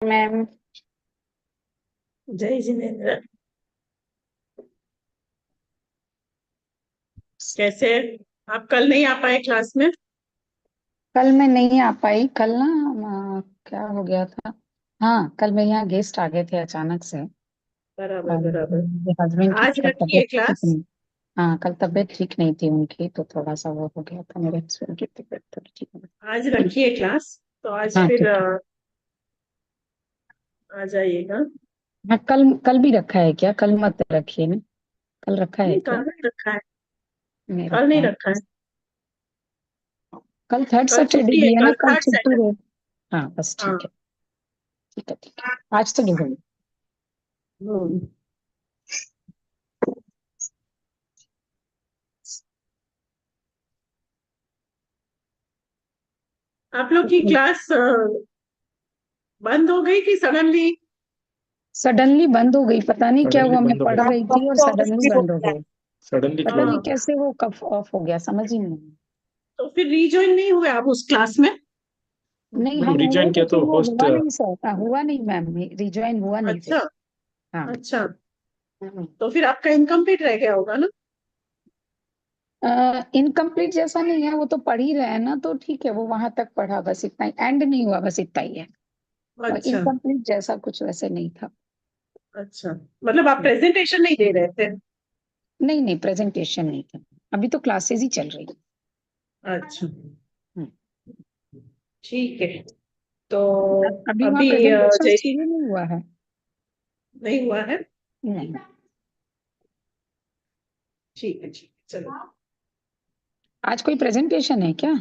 Ma'am. जय जिनेन्द्र। कैसे? आप कल नहीं आ पाए क्लास में? कल मैं नहीं आ पाई। कल ना क्या हो गया था। हाँ, कल मेरे यहाँ गेस्ट आ गए थे अचानक से। बराबर और बराबर। मेरे हस्बैंड की आज कल रखी है तबीयत ठीक क्लास? नहीं। हाँ, कल तबीयत ठीक नहीं थी उनकी, तो थोड़ा सा वो हो गया था। मेरे हस्बैंड की तबीयत थोड़ी ठीक नहीं। आज रखी है क्लास, तो आज हाँ फिर ठीक है। आ जाइएगा। हाँ, कल कल भी रखा है क्या? कल मत रखिए ना। कल रखा है नहीं, क्या? कल नहीं रखा है। नहीं कल रखा नहीं है। रखा है। कल थर्ड कल सैटरडे छुट्टी है, भी है ना, कल कल थर्ड छुट्टी सैटरडे। रहे। हाँ बस हाँ। ठीक है। ठीक है ठीक है, आज तो नहीं। हम्म। आप लोग की क्लास बंद हो गई कि सडनली? सडनली बंद हो गई, पता नहीं क्या सडनली हुआ। मैं बंद हो पढ़ गया। रही थी और सडनली बंद हो गई। सडनली पता क्यों? नहीं हाँ, कैसे वो कब ऑफ हो गया, समझ ही नहीं आया। तो फिर रीजॉइन नहीं हुए आप उस क्लास में? नहीं, मैम हम हुए रिज्वाइन किया तो लेकिन वो होस्ट। हुआ नहीं सर। हुआ नहीं मैम, रिज्वाइन हुआ नहीं फिर। अच्छा। हाँ। अच्छा, हम्म। तो फिर आपका इनकम्प्लीट रह गया होगा ना? इनकम्प्लीट जैसा नहीं है, वो तो पढ़ ही रहे हैं ना, तो ठीक है। वो वहां तक पढ़ा, बस इतना ही, एंड नहीं हुआ, बस इतना ही है। और अच्छा। इनकम्प्लीट जैसा कुछ वैसे नहीं था। अच्छा, मतलब आप प्रेजेंटेशन नहीं दे रहे थे? नहीं नहीं, प्रेजेंटेशन नहीं था। अभी तो क्लासेस ही चल रही अच्छा, है। ठीक है। तो अभी वहाँ अभी प्रेजेंटेशन जय शुरू नहीं हुआ है। नहीं हुआ है? नहीं। ठीक है, ठीक है, चलो। आज कोई प्रेजेंटेशन है क्या?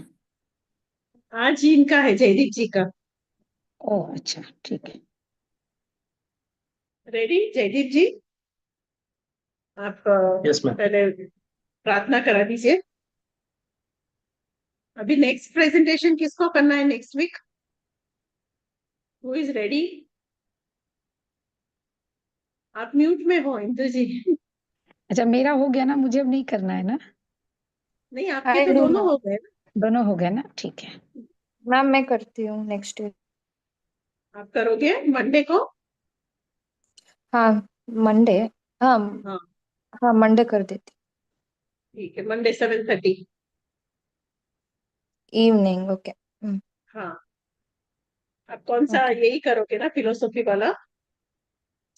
आज इनका है, जयदीप जी का। ओह अच्छा, ठीक है। रेडी जयदीप जी? आप यस मैम। पहले प्रार्थना करा दीजिए। अभी नेक्स्ट प्रेजेंटेशन किसको करना है next week? Who is ready? आप म्यूट में हो इंदु जी। अच्छा, मेरा हो गया ना, मुझे अब नहीं करना है ना। नहीं, आपके आई तो डू दोनों मैम। हो गए ना। दोनों हो गया ना, ठीक है। मैम मैं करती हूँ नेक्स्ट वीक। आप करोगे मंडे को? हाँ मंडे। हाँ। हाँ, हाँ मंडे कर देती। ठीक है, मंडे 7:30। Evening okay. हाँ। आप कौन सा, ओके। यही करोगे ना, फिलोसॉफी वाला?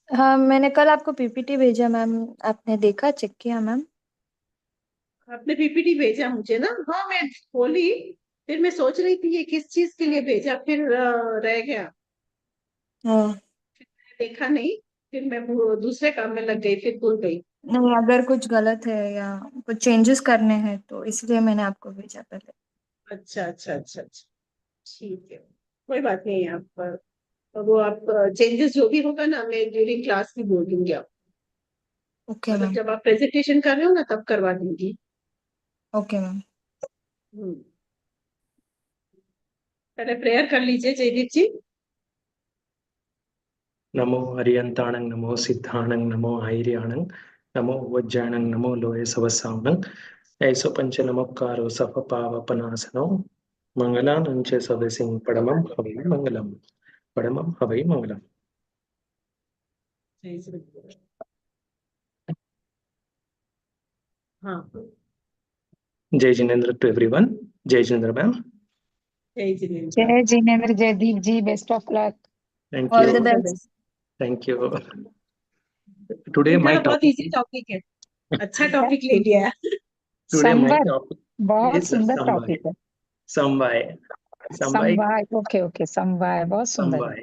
हाँ मैंने कल आपको पीपीटी भेजा मैम। आपने देखा, चेक किया मैम? आपने पीपीटी भेजा मुझे ना, हाँ मैं खोली। फिर मैं सोच रही थी ये किस चीज के लिए भेजा, फिर रह गया। हाँ। फिर मैंने देखा नहीं। फिर मैं वो दूसरे काम में लग गई, फिर भूल गई। नहीं, अगर कुछ गलत है या कुछ चेंजेस करने हैं तो इसलिए मैंने आपको भेजा पहले। अच्छा अच्छा अच्छा अच्छा, ठीक है। कोई बात नहीं है। आप वो आप चेंजेस जो भी होगा ना, मैं ड्यूरिंग क्लास भी बोल दूंगी आप। ओके मतलब मैम। जब आप प्रेजेंटेशन कर रहे हो ना, तब करवा दूंगी। Okay ma'am. हम्म। पहले प्रेयर कर लीजिए जयदीप जी। नमो हरियंताणं नमो सिद्धाणं नमो ऐर्याणं नमो वज्राणं नमो लोये सवसाणं ऐसो पंच नमोकारो सफ पावपनासनो मंगलानं च सदसिं पडमं हवै मंगलम् पडमं हवै मंगलम्। जय श्री कृष्ण। हाँ। जय जिनेन्द्र टू एवरीवन। जय जिनेन्द्र मैम। जय जिनेन्द्र। जय Jinendra, Jaydeep ji, best of luck. Thank all you. The all the best. Best. Thank you. Today इनका माय तो बहुत इजी टॉपिक टॉपिक है। अच्छा टॉपिक ले लिया है। टुडे माय संवर, टॉपिक बहुत इज सुंदर समवाय। टॉपिक है। समवाय। समवाय। समवाय, ओके ओके, समवाय बहुत सुंदर है। समवाय।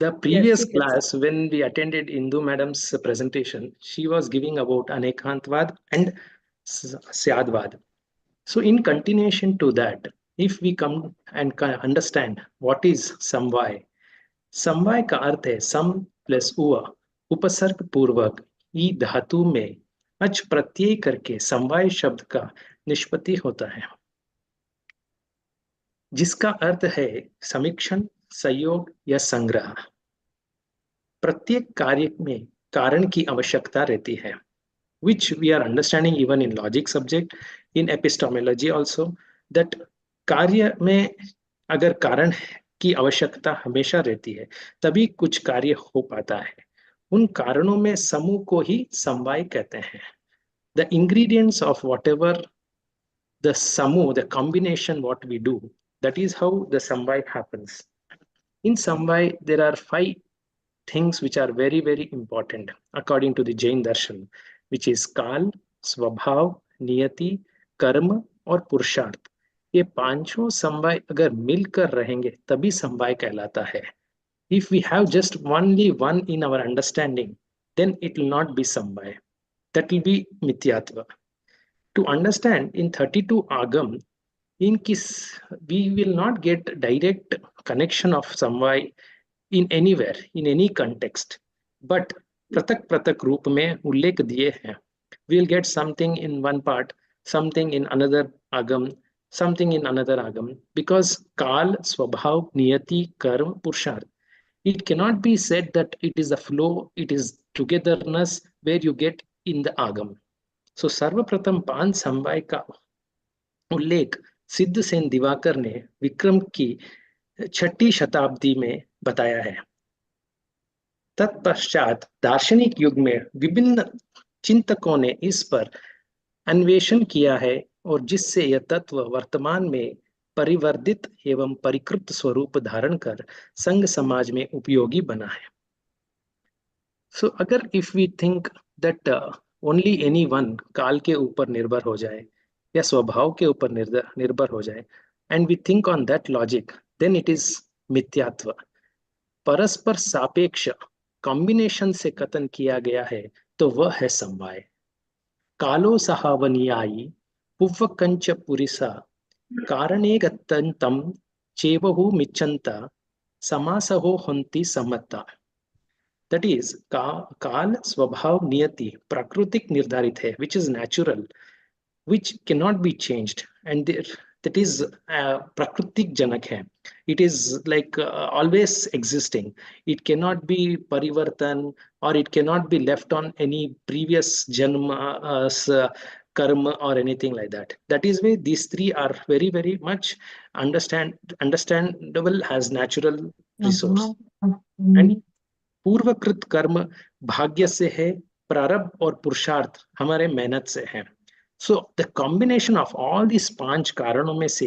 The यस, previous ठीक है sir. class, when we attended Indu Madam's presentation, she was giving about Anekantvad and Syadvad. So, in continuation to that, if we come and understand what is Samvai, समवाय का अर्थ है सम plus उआ उपसर्ग पूर्वक ई धातु में अच प्रत्यय करके समवाय शब्द का निष्पत्ति होता है, जिसका अर्थ है समीक्षण, संयोग या संग्रह। प्रत्येक कार्य में कारण की आवश्यकता रहती है, which we are understanding even in logic subject, in epistemology also, that कार्य में अगर कारण की आवश्यकता हमेशा रहती है, तभी कुछ कार्य हो पाता है। उन कारणों में समूह को ही समवाय कहते हैं। The ingredients of whatever the samu, the combination what we do, that is how the samvai happens. In samvai, there are 5 things which are very, very important according to the Jain darshan, which is kal, swabhav, niyati, कर्म और पुरुषार्थ। ये पांचों समवाय अगर मिलकर रहेंगे तभी समवाय कहलाता है। If we have just only one in our understanding, then it will not be samvay. That will be mithyatva. To understand in 32 agam, in kis we will not get direct connection of samvay in anywhere, in any context, but pratak pratak roop mein उल्लेख दिए हैं। We will get something in one part, something in another agam, something in another agam, because kal, swabhav, niyati, karma, purusharth, it cannot be said that it is a flow, it is togetherness where you get in the agam. So सर्वप्रथम पांच समवाय का उल्लेख सिद्ध सेन दिवाकर ने विक्रम की 6ठी शताब्दी में बताया है। तत्पश्चात दार्शनिक युग में विभिन्न चिंतकों ने इस पर अन्वेषण किया है और जिससे यह तत्व वर्तमान में परिवर्धित एवं परिकृत स्वरूप धारण कर संघ समाज में उपयोगी बना है। सो अगर if we think that only any one काल के ऊपर निर्भर हो जाए या स्वभाव के ऊपर निर्भर हो जाए, and we think on that logic, then it is मिथ्यात्व। परस्पर सापेक्ष कॉम्बिनेशन से कथन किया गया है तो वह है समवाय। कालो सहावनियायी पुव्वकंच पुरिसा कारणे गत्यंतम चेवहु मिच्छन्ता समासहो हन्ति सम्मता। दैट इज काल स्वभाव नियति प्राकृतिक निर्धारित है, which is natural, which cannot be changed, and that is prakritik janak hai. It is like always existing. It cannot be parivartan, or it cannot be left on any previous janma karma or anything like that. That is why these three are very, very much understandable as natural resource. And पूर्वकृत कर्म भाग्य से है, प्रारब्ध और पुरुषार्थ हमारे मेहनत से है। So the combination of all this 5 कारणों में से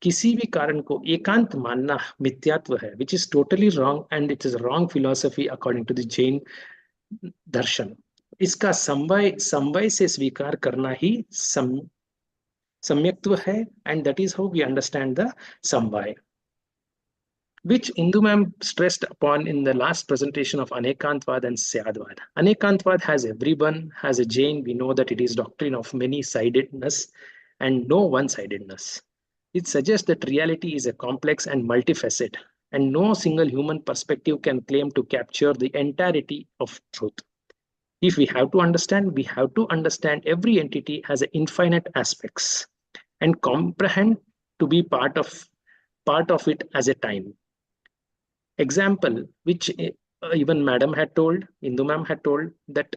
किसी भी कारण को एकांत मानना मिथ्यात्व है, which is totally wrong, and it is wrong philosophy according to the Jain दर्शन। इसका समवाय समवाय से स्वीकार करना ही सम्यक्त्व है, and that is how we understand the समवाय, which Indu ma'am stressed upon in the last presentation of Anekantvad and Syadvad. Anekantvad has everyone, has a Jain. We know that it is doctrine of many-sidedness and no one-sidedness. It suggests that reality is a complex and multifaceted, and no single human perspective can claim to capture the entirety of truth. If we have to understand, we have to understand every entity has infinite aspects and comprehend to be part of it as a time. Example, which even Madam had told, Indu ma'am had told, that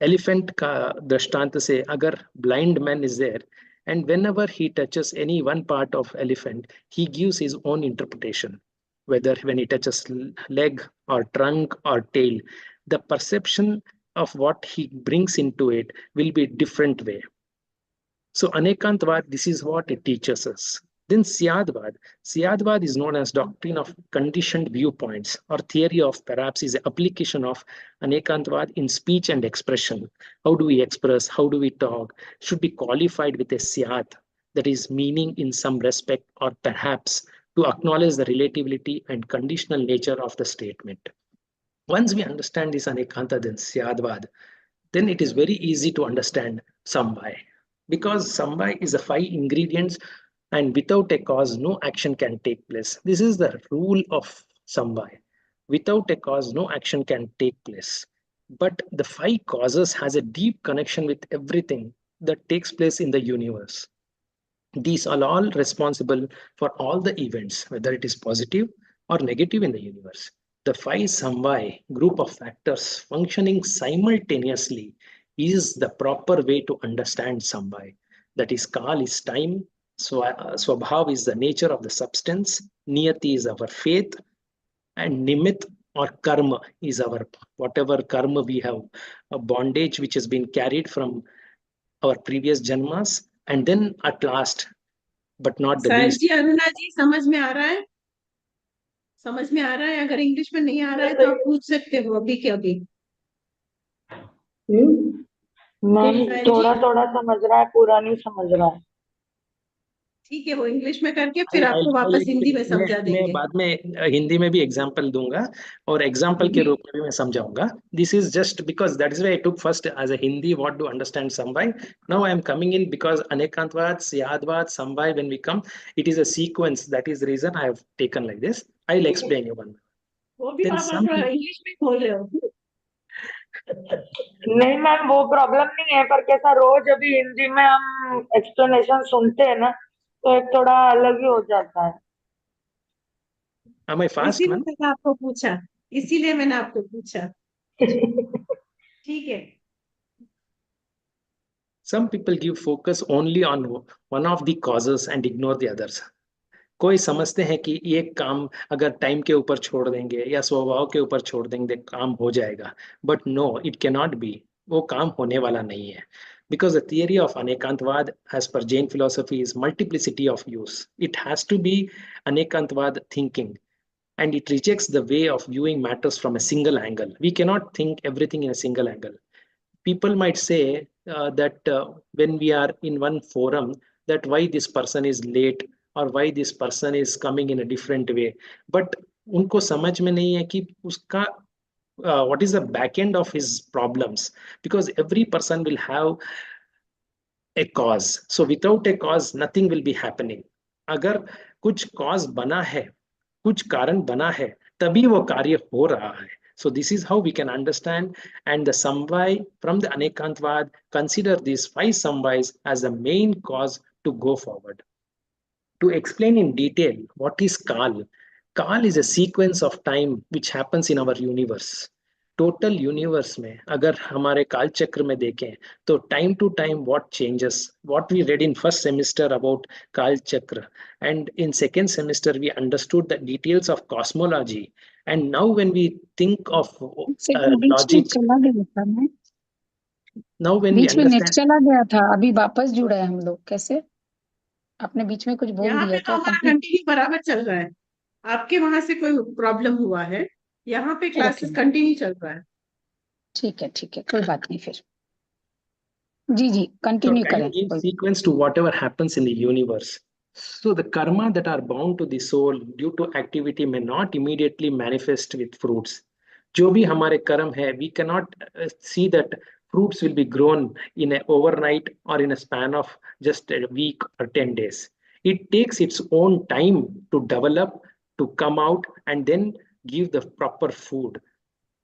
elephant ka drishtanta se, agar blind man is there, and whenever he touches any one part of elephant, he gives his own interpretation. Whether when he touches leg or trunk or tail, the perception of what he brings into it will be different way. So Anekantvad, this is what it teaches us. Then Syadvad. Syadvad is known as doctrine of conditioned viewpoints, or theory of perhaps is an application of Anekantvad in speech and expression. How do we express? How do we talk? Should be qualified with a Syad, that is meaning in some respect, or perhaps to acknowledge the relativity and conditional nature of the statement. Once we understand this Anekanta, then Syadvad, then it is very easy to understand Samvai. Because Samvai is the 5 ingredients, and without a cause, no action can take place. This is the rule of Samvai. Without a cause, no action can take place. But the 5 causes has a deep connection with everything that takes place in the universe. These are all responsible for all the events, whether it is positive or negative in the universe. The 5 Samvai group of factors functioning simultaneously is the proper way to understand Samvai. That is, Kal is time, Swabhav is the nature of the substance, Niyati is our faith, and Nimit or karma is our whatever karma we have, a bondage which has been carried from our previous janmas, and then at last, but not the Sahib least. जी, अरुणा जी, समझ में आ रहा है? समझ में आ रहा है? अगर English में नहीं आ रहा है तो आप पूछ सकते हो अभी के अभी। मैम साहिब जी, थोड़ा थोड़ा समझ रहा है, पूरा नहीं समझ रहा है। ठीक है, वो इंग्लिश में करके फिर आपको I'll वापस हिंदी में explain. समझा मैं देंगे। बाद में हिंदी में भी एग्जाम्पल दूंगा और एग्जाम्पल के जी, रूप में भी मैं समझाऊंगा. This is just because that is why I took first as a Hindi what to understand समवाय. Now I am coming in because अनेकांतवाद, स्यादवाद, समवाय when we come it is a sequence. That is reason I have taken like this. I will explain you one. वो भी then आप सम English में बोल रहे हो। नहीं मैम, वो प्रॉब्लम नहीं है, पर कैसा रोज अभी हिंदी में हम एक्सप्लेनेशन सुनते हैं ना, तो एक थोड़ा अलग ही हो जाता है। am I fast इसीलिए man? मैंने आपको पूछा, इसीलिए मैंने आपको पूछा। ठीक है। Some people give focus only on one of the causes and ignore the others. कोई समझते हैं कि ये काम अगर टाइम के ऊपर छोड़ देंगे या स्वभाव के ऊपर छोड़ देंगे काम हो जाएगा. But no, it can not be. वो काम होने वाला नहीं है. Because the theory of anekantvad as per Jain philosophy is multiplicity of use. It has to be anekantvad thinking, and it rejects the way of viewing matters from a single angle. We cannot think everything in a single angle. People might say that when we are in one forum, that why this person is late or why this person is coming in a different way, but उनको समझ में नहीं है कि उसका what is the back end of his problems, because every person will have a cause. So without a cause nothing will be happening. अगर कुछ cause बना है, कुछ कारण बना है, तभी वो कार्य हो रहा है. So this is how we can understand, and the samvai from the Anekantvad consider these 5 samvais as the main cause to go forward. To explain in detail what is Kal, Kal is a sequence of time which happens in our universe. Total universe में अगर हमारे काल चक्र में देखें तो time to time what changes, what we read in first semester about काल चक्र, and in second semester we understood the details of cosmology, and now when we think of second बीच में logic, चला गया था मैं, now when we बीच में net understand. चला गया था, अभी वापस जुड़ा है हम लोग, कैसे? आपने बीच में कुछ बोल यहाँ पे दिया तो क्या? हमारा कंप्लीट? कंटिन्यू बराबर चल रहा है। आपके वहां से कोई प्रॉब्लम हुआ है? यहाँ पे ओके, क्लासेस कंटिन्यू चल रहा है। ठीक है, कोई बात नहीं फिर। जी जी, So कंटिन्यू time करें gives कोई। sequence to whatever happens in the universe. So the karma that are bound to the soul due to activity may not immediately manifest with fruits. जो भी हमारे कर्म है, we cannot see that fruits will be grown in a overnight or in a span of just a week or 10 days. It takes its own time to develop, to come out, and then give the proper food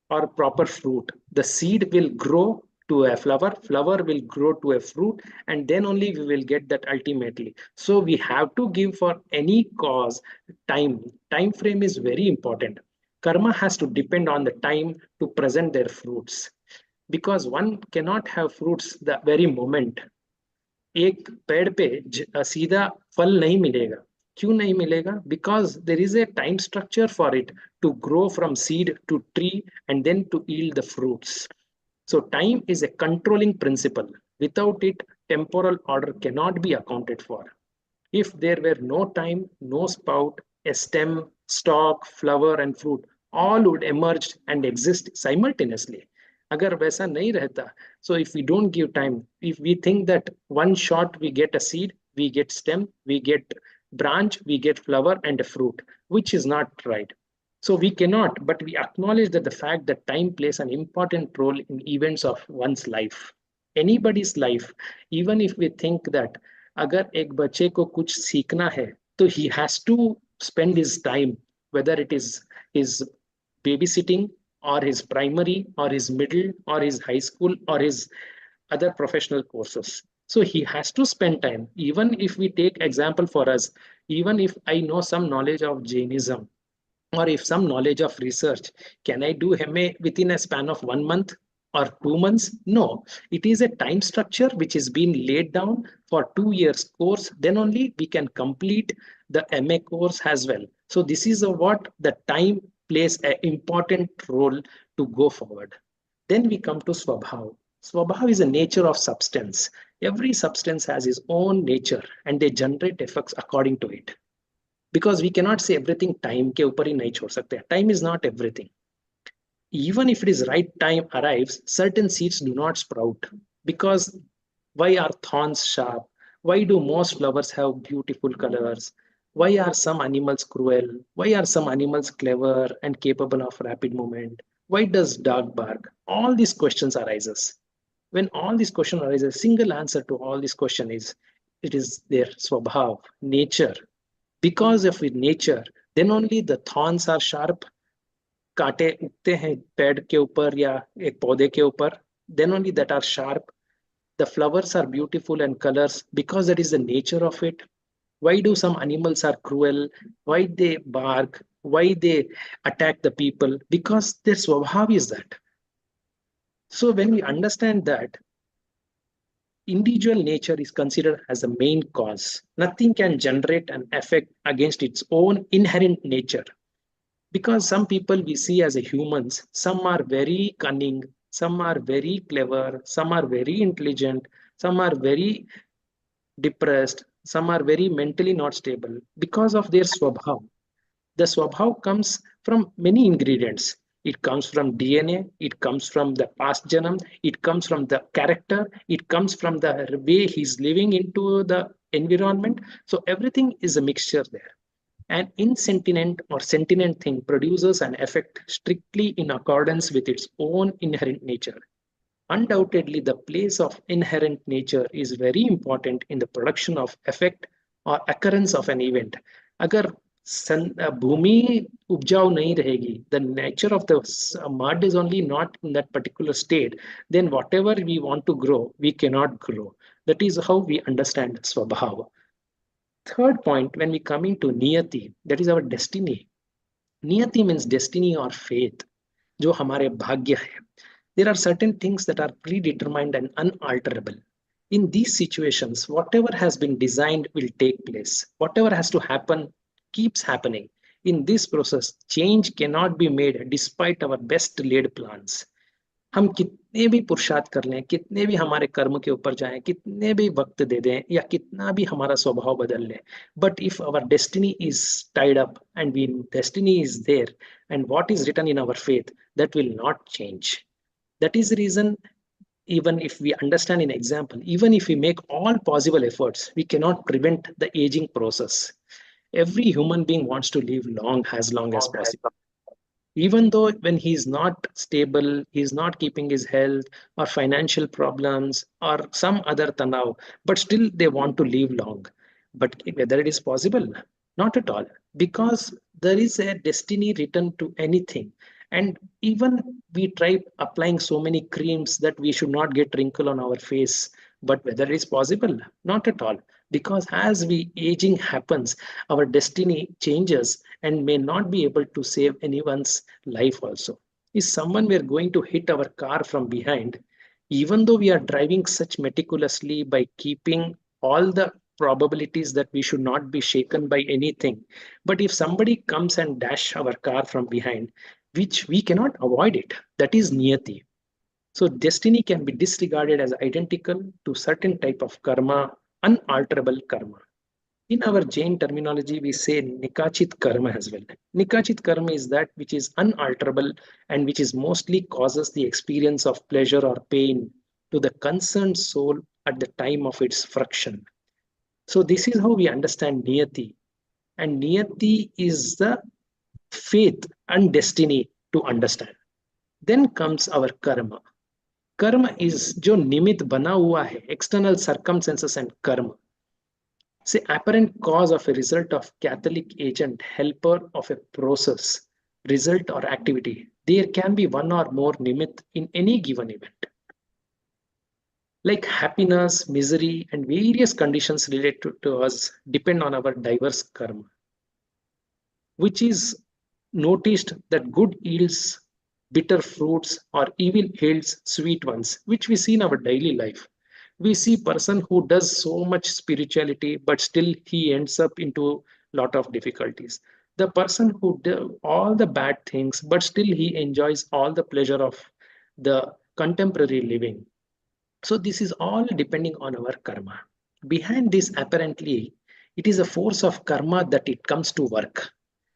or proper fruit. The seed will grow to a flower, flower will grow to a fruit, and then only we will get that ultimately. So we have to give for any cause time. Time frame is very important. Karma has to depend on the time to present their fruits, because one cannot have fruits the very moment. एक पेड़ पे सीधा फल नहीं मिलेगा. क्यों नहीं मिलेगा? Because there is a time structure for it to grow from seed to tree and then to yield the fruits. So time is a controlling principle. Without it, temporal order cannot be accounted for. If there were no time, no spout, a stem, stalk, flower, and fruit, all would emerge and exist simultaneously. अगर वैसा नहीं रहता, so if we don't give time, if we think that one shot we get a seed, we get stem, we get branch, we get flower and a fruit, which is not right. So we cannot, but we acknowledge that the fact that time plays an important role in events of one's life, anybody's life. Even if we think that अगर एक बच्चे को कुछ सीखना है तो he has to spend his time, whether it is his babysitting or his primary or his middle or his high school or his other professional courses. So he has to spend time. Even if we take example for us, even if I know some knowledge of Jainism or if some knowledge of research, can I do MA within a span of 1 month? or 2 months. No, it is a time structure which is being laid down for 2 years course. Then only we can complete the MA course as well. So this is what the time plays an important role to go forward. Then we come to Swabhav. Swabhav is a nature of substance. Every substance has its own nature and they generate effects according to it. Because we cannot say everything time के ऊपर ही नहीं छोड़ सकते. Time is not everything. Even if it is right time arrives, certain seeds do not sprout. Because why are thorns sharp? Why do most flowers have beautiful colors? Why are some animals cruel? Why are some animals clever and capable of rapid movement? Why does dog bark? All these questions arises. When all these questions arise, a single answer to all these questions is it is their swabhav, nature. Because of its nature, then only the thorns are sharp, कांटे उगते हैं पेड़ के ऊपर या एक पौधे के ऊपर, then only that are sharp. The flowers are beautiful and colors because that is the nature of it. Why do some animals are cruel? Why they bark? Why they attack the people? Because their swabhav is that. So when we understand that, individual nature is considered as the main cause. Nothing can generate an effect against its own inherent nature. Because some people we see as a humans, some are very cunning, some are very clever, some are very intelligent, some are very depressed, some are very mentally not stable because of their swabhav. The swabhav comes from many ingredients. It comes from DNA, it comes from the past janam, it comes from the character, it comes from the way he's living into the environment. So everything is a mixture there. An insentient or sentient thing produces an effect strictly in accordance with its own inherent nature. Undoubtedly, the place of inherent nature is very important in the production of effect or occurrence of an event. अगर भूमि उपजाऊ नहीं रहेगी, the nature of the mud is only not in that particular state, then whatever we want to grow, we cannot grow. That is how we understand swabhava. Third point, when we come into niyati, that is our destiny. Niyati means destiny or faith, जो हमारे भाग्य है. There are certain things that are predetermined and unalterable. In these situations, whatever has been designed will take place. Whatever has to happen keeps happening. In this process, change cannot be made despite our best laid plans. हम कितने भी पुरुषार्थ कर लें, कितने भी हमारे कर्म के ऊपर जाएं, कितने भी वक्त दे दें या कितना भी हमारा स्वभाव बदल लें, but if our destiny is tied up and destiny is there and what is written in our faith, that will not change. That is the reason, even if we understand in example, even if we make all possible efforts, we cannot prevent the aging process. Every human being wants to live as long as possible. Even though when he's not stable, he's not keeping his health or financial problems or some other tanav, but still they want to live long. But whether it is possible, not at all, because there is a destiny written to anything. And even we try applying so many creams that we should not get wrinkle on our face, but whether it is possible, not at all. Because as we aging happens, our destiny changes and may not be able to save anyone's life also. If someone were going to hit our car from behind, even though we are driving such meticulously by keeping all the probabilities that we should not be shaken by anything, but if somebody comes and dash our car from behind, which we cannot avoid it, that is niyati. So destiny can be disregarded as identical to certain type of karma, unalterable karma. In our Jain terminology, we say nikachit karma as well. Nikachit karma is that which is unalterable and which is mostly causes the experience of pleasure or pain to the concerned soul at the time of its fruition. So this is how we understand niyati. And niyati is the faith and destiny to understand. Then comes our karma. कर्म is जो निमित्त बना हुआ है, external circumstances and karma. Say apparent cause of a result of catalytic agent, helper of a process, result or activity. There can be one or more nimitt in any given event. Like happiness, misery, and various conditions related to us depend on our diverse karma, which is noticed that good yields bitter fruits, or evil yields sweet ones, which we see in our daily life. We see person who does so much spirituality, but still he ends up into lot of difficulties. The person who do all the bad things, but still he enjoys all the pleasure of the contemporary living. So this is all depending on our karma. Behind this, apparently, it is a force of karma that it comes to work.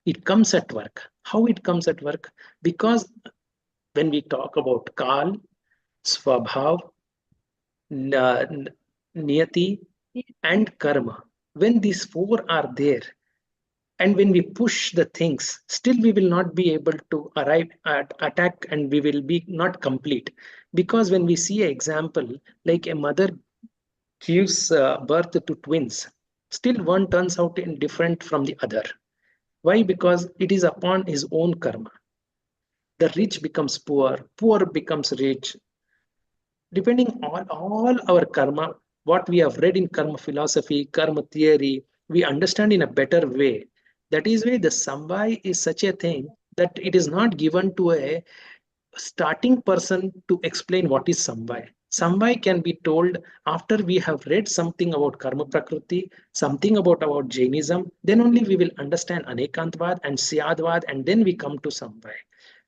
It comes at work. How it comes at work? Because when we talk about Kal, Swabhav, Niyati, and Karma, when these four are there, and when we push the things, still we will not be able to arrive at attack, and we will be not complete. Because when we see an example, like a mother gives birth to twins, still one turns out in different from the other. Why? Because it is upon his own karma. The rich becomes poor, poor becomes rich, depending on all our karma. What we have read in karma philosophy, karma theory, we understand in a better way. That is why the samvai is such a thing that it is not given to a starting person to explain what is samvai. Samvai can be told after we have read something about karma prakriti, something about Jainism, then only we will understand anekantvad and syadvad, and then we come to samvai.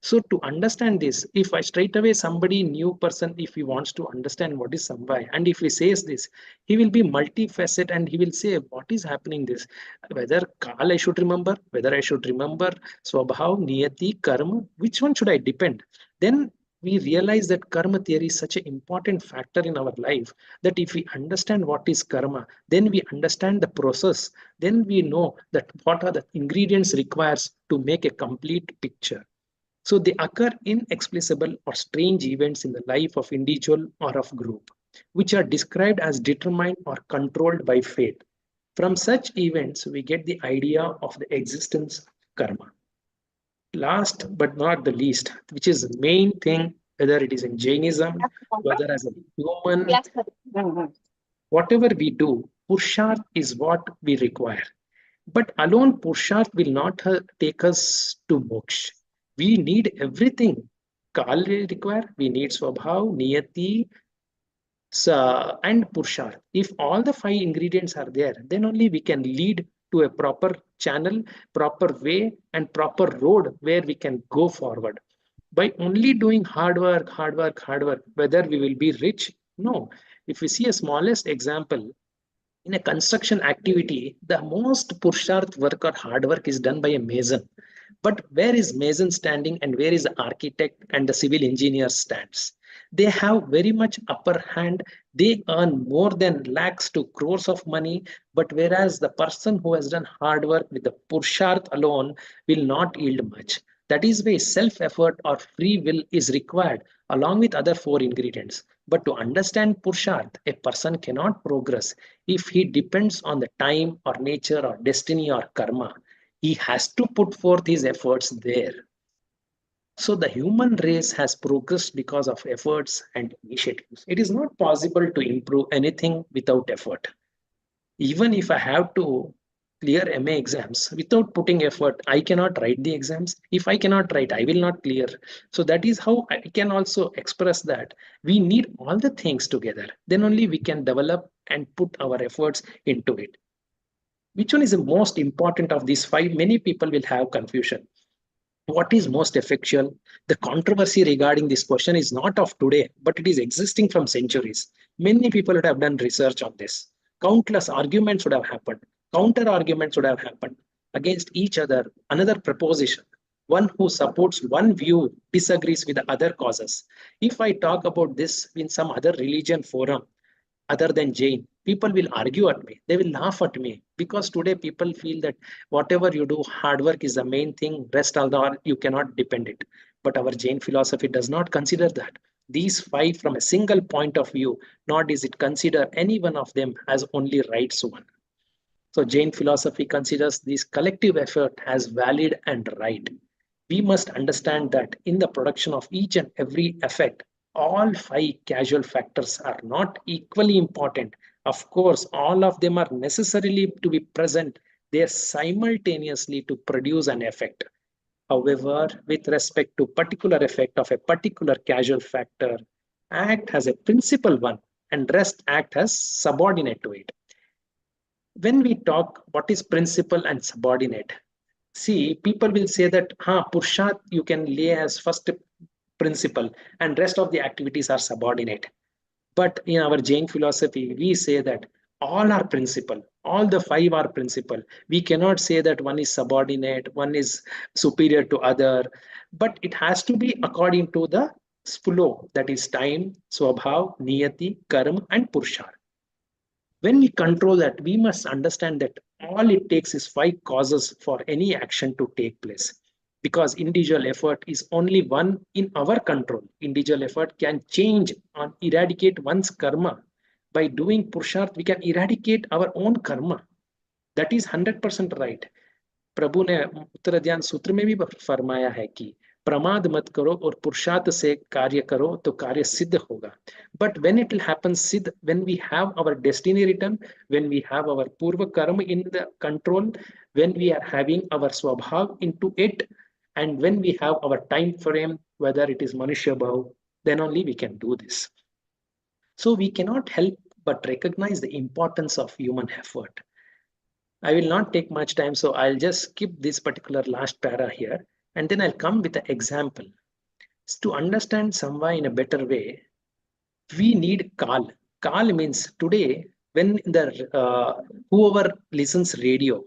So to understand this, if I straight away somebody new person, if he wants to understand what is samvai, and if he says this, he will be multifaceted and he will say, what is happening this? Whether Kal I should remember, whether I should remember Swabhav, Niyati, Karma, which one should I depend? Then we realize that karma theory is such an important factor in our life, that if we understand what is karma, then we understand the process, then we know that what are the ingredients requires to make a complete picture. So they occur inexplicable or strange events in the life of individual or of group, which are described as determined or controlled by fate. From such events, we get the idea of the existence of karma. Last but not the least, which is the main thing, whether it is in Jainism, whether as a human, whatever we do, Purusharth is what we require. But alone Purusharth will not take us to moksha. We need everything. Kal will require, we need Swabhav, Niyati, and Purusharth. If all the five ingredients are there, then only we can lead to a proper channel, proper way, and proper road where we can go forward. By only doing hard work, hard work, hard work, whether we will be rich? No. If we see a smallest example, in a construction activity, the most Purusharth work or hard work is done by a mason. But where is mason standing and where is the architect and the civil engineer stands? They have very much upper hand. They earn more than lakhs to crores of money. But whereas the person who has done hard work with the Purusharth alone will not yield much. That is why self-effort or free will is required along with other four ingredients. But to understand Purusharth, a person cannot progress if he depends on the time or nature or destiny or karma. He has to put forth his efforts there. So the human race has progressed because of efforts and initiatives. It is not possible to improve anything without effort. Even if I have to clear MA exams without putting effort, I cannot write the exams. If I cannot write, I will not clear. So that is how I can also express that we need all the things together. Then only we can develop and put our efforts into it. Which one is the most important of these five? Many people will have confusion. What is most effectual? The controversy regarding this question is not of today, but it is existing from centuries. Many people would have done research on this. Countless arguments would have happened. Counter arguments would have happened against each other. Another proposition. One who supports one view disagrees with the other causes. If I talk about this in some other religion forum, other than Jain, people will argue at me. They will laugh at me because today people feel that whatever you do, hard work is the main thing. Rest all the you cannot depend it. But our Jain philosophy does not consider that. These five from a single point of view, nor does it consider any one of them as only rights one. So Jain philosophy considers this collective effort as valid and right. We must understand that in the production of each and every effect, all five causal factors are not equally important. Of course, all of them are necessarily to be present there simultaneously to produce an effect. However, with respect to particular effect of a particular causal factor, act as a principal one and rest act as subordinate to it. When we talk what is principal and subordinate, see, people will say that Purushat you can lay as first principle and rest of the activities are subordinate. But in our Jain philosophy, we say that all are principal, all the five are principal. We cannot say that one is subordinate, one is superior to other, but it has to be according to the flow, that is time, swabhav, niyati, karma, and purusharth. When we control that, we must understand that all it takes is five causes for any action to take place. Because individual effort is only one in our control. Individual effort can change or eradicate one's karma. By doing Purusharth, we can eradicate our own karma. That is 100% right. प्रभु ने उत्तर ध्यान सूत्र में भी फरमाया है कि प्रमाद मत करो और पुरुषार्थ से कार्य करो तो कार्य सिद्ध होगा. But when it will happen siddh, when we have our destiny written, when we have our purva karma in the control, when we are having our swabhav into it, and when we have our time frame, whether it is manushya bhav, then only we can do this. So we cannot help but recognize the importance of human effort. I will not take much time, so I'll just skip this particular last para here, and then I'll come with an example. To understand Samvaya in a better way, we need Kal. Kal means today, when whoever listens radio,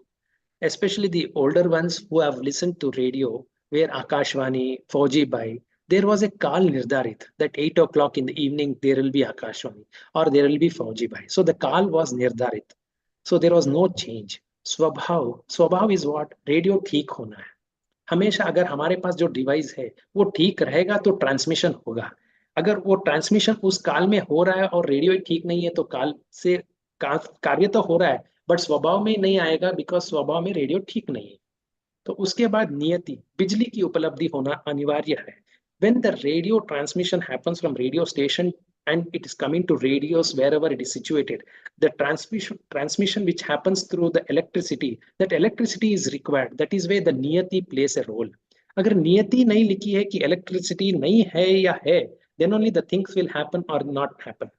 especially the older ones who have listened to radio, where Akashvani, Fauji Bhai, there was a Kal Nirdarit that 8 o'clock in the evening there will be Akashvani or there will be Fauji Bhai. So the Kal was Nirdarit. So there was no change. स्वभाव is what, radio ठीक होना है. हमेशा अगर हमारे पास जो device है वो ठीक रहेगा तो ट्रांसमिशन होगा. अगर वो ट्रांसमिशन उस काल में हो रहा है और रेडियो ठीक नहीं है तो काल से कार्य तो हो रहा है बट स्वभाव में नहीं आएगा, बिकॉज स्वभाव में रेडियो ठीक नहीं है. तो उसके बाद नियति, बिजली की उपलब्धि होना अनिवार्य है. When the radio transmission happens from radio station and it is coming to radios wherever it is situated, the transmission which happens through the electricity, that electricity is required. That is where the niyati plays a role. अगर नियति नहीं लिखी है कि electricity नहीं है या है, then only the things will happen or not happen.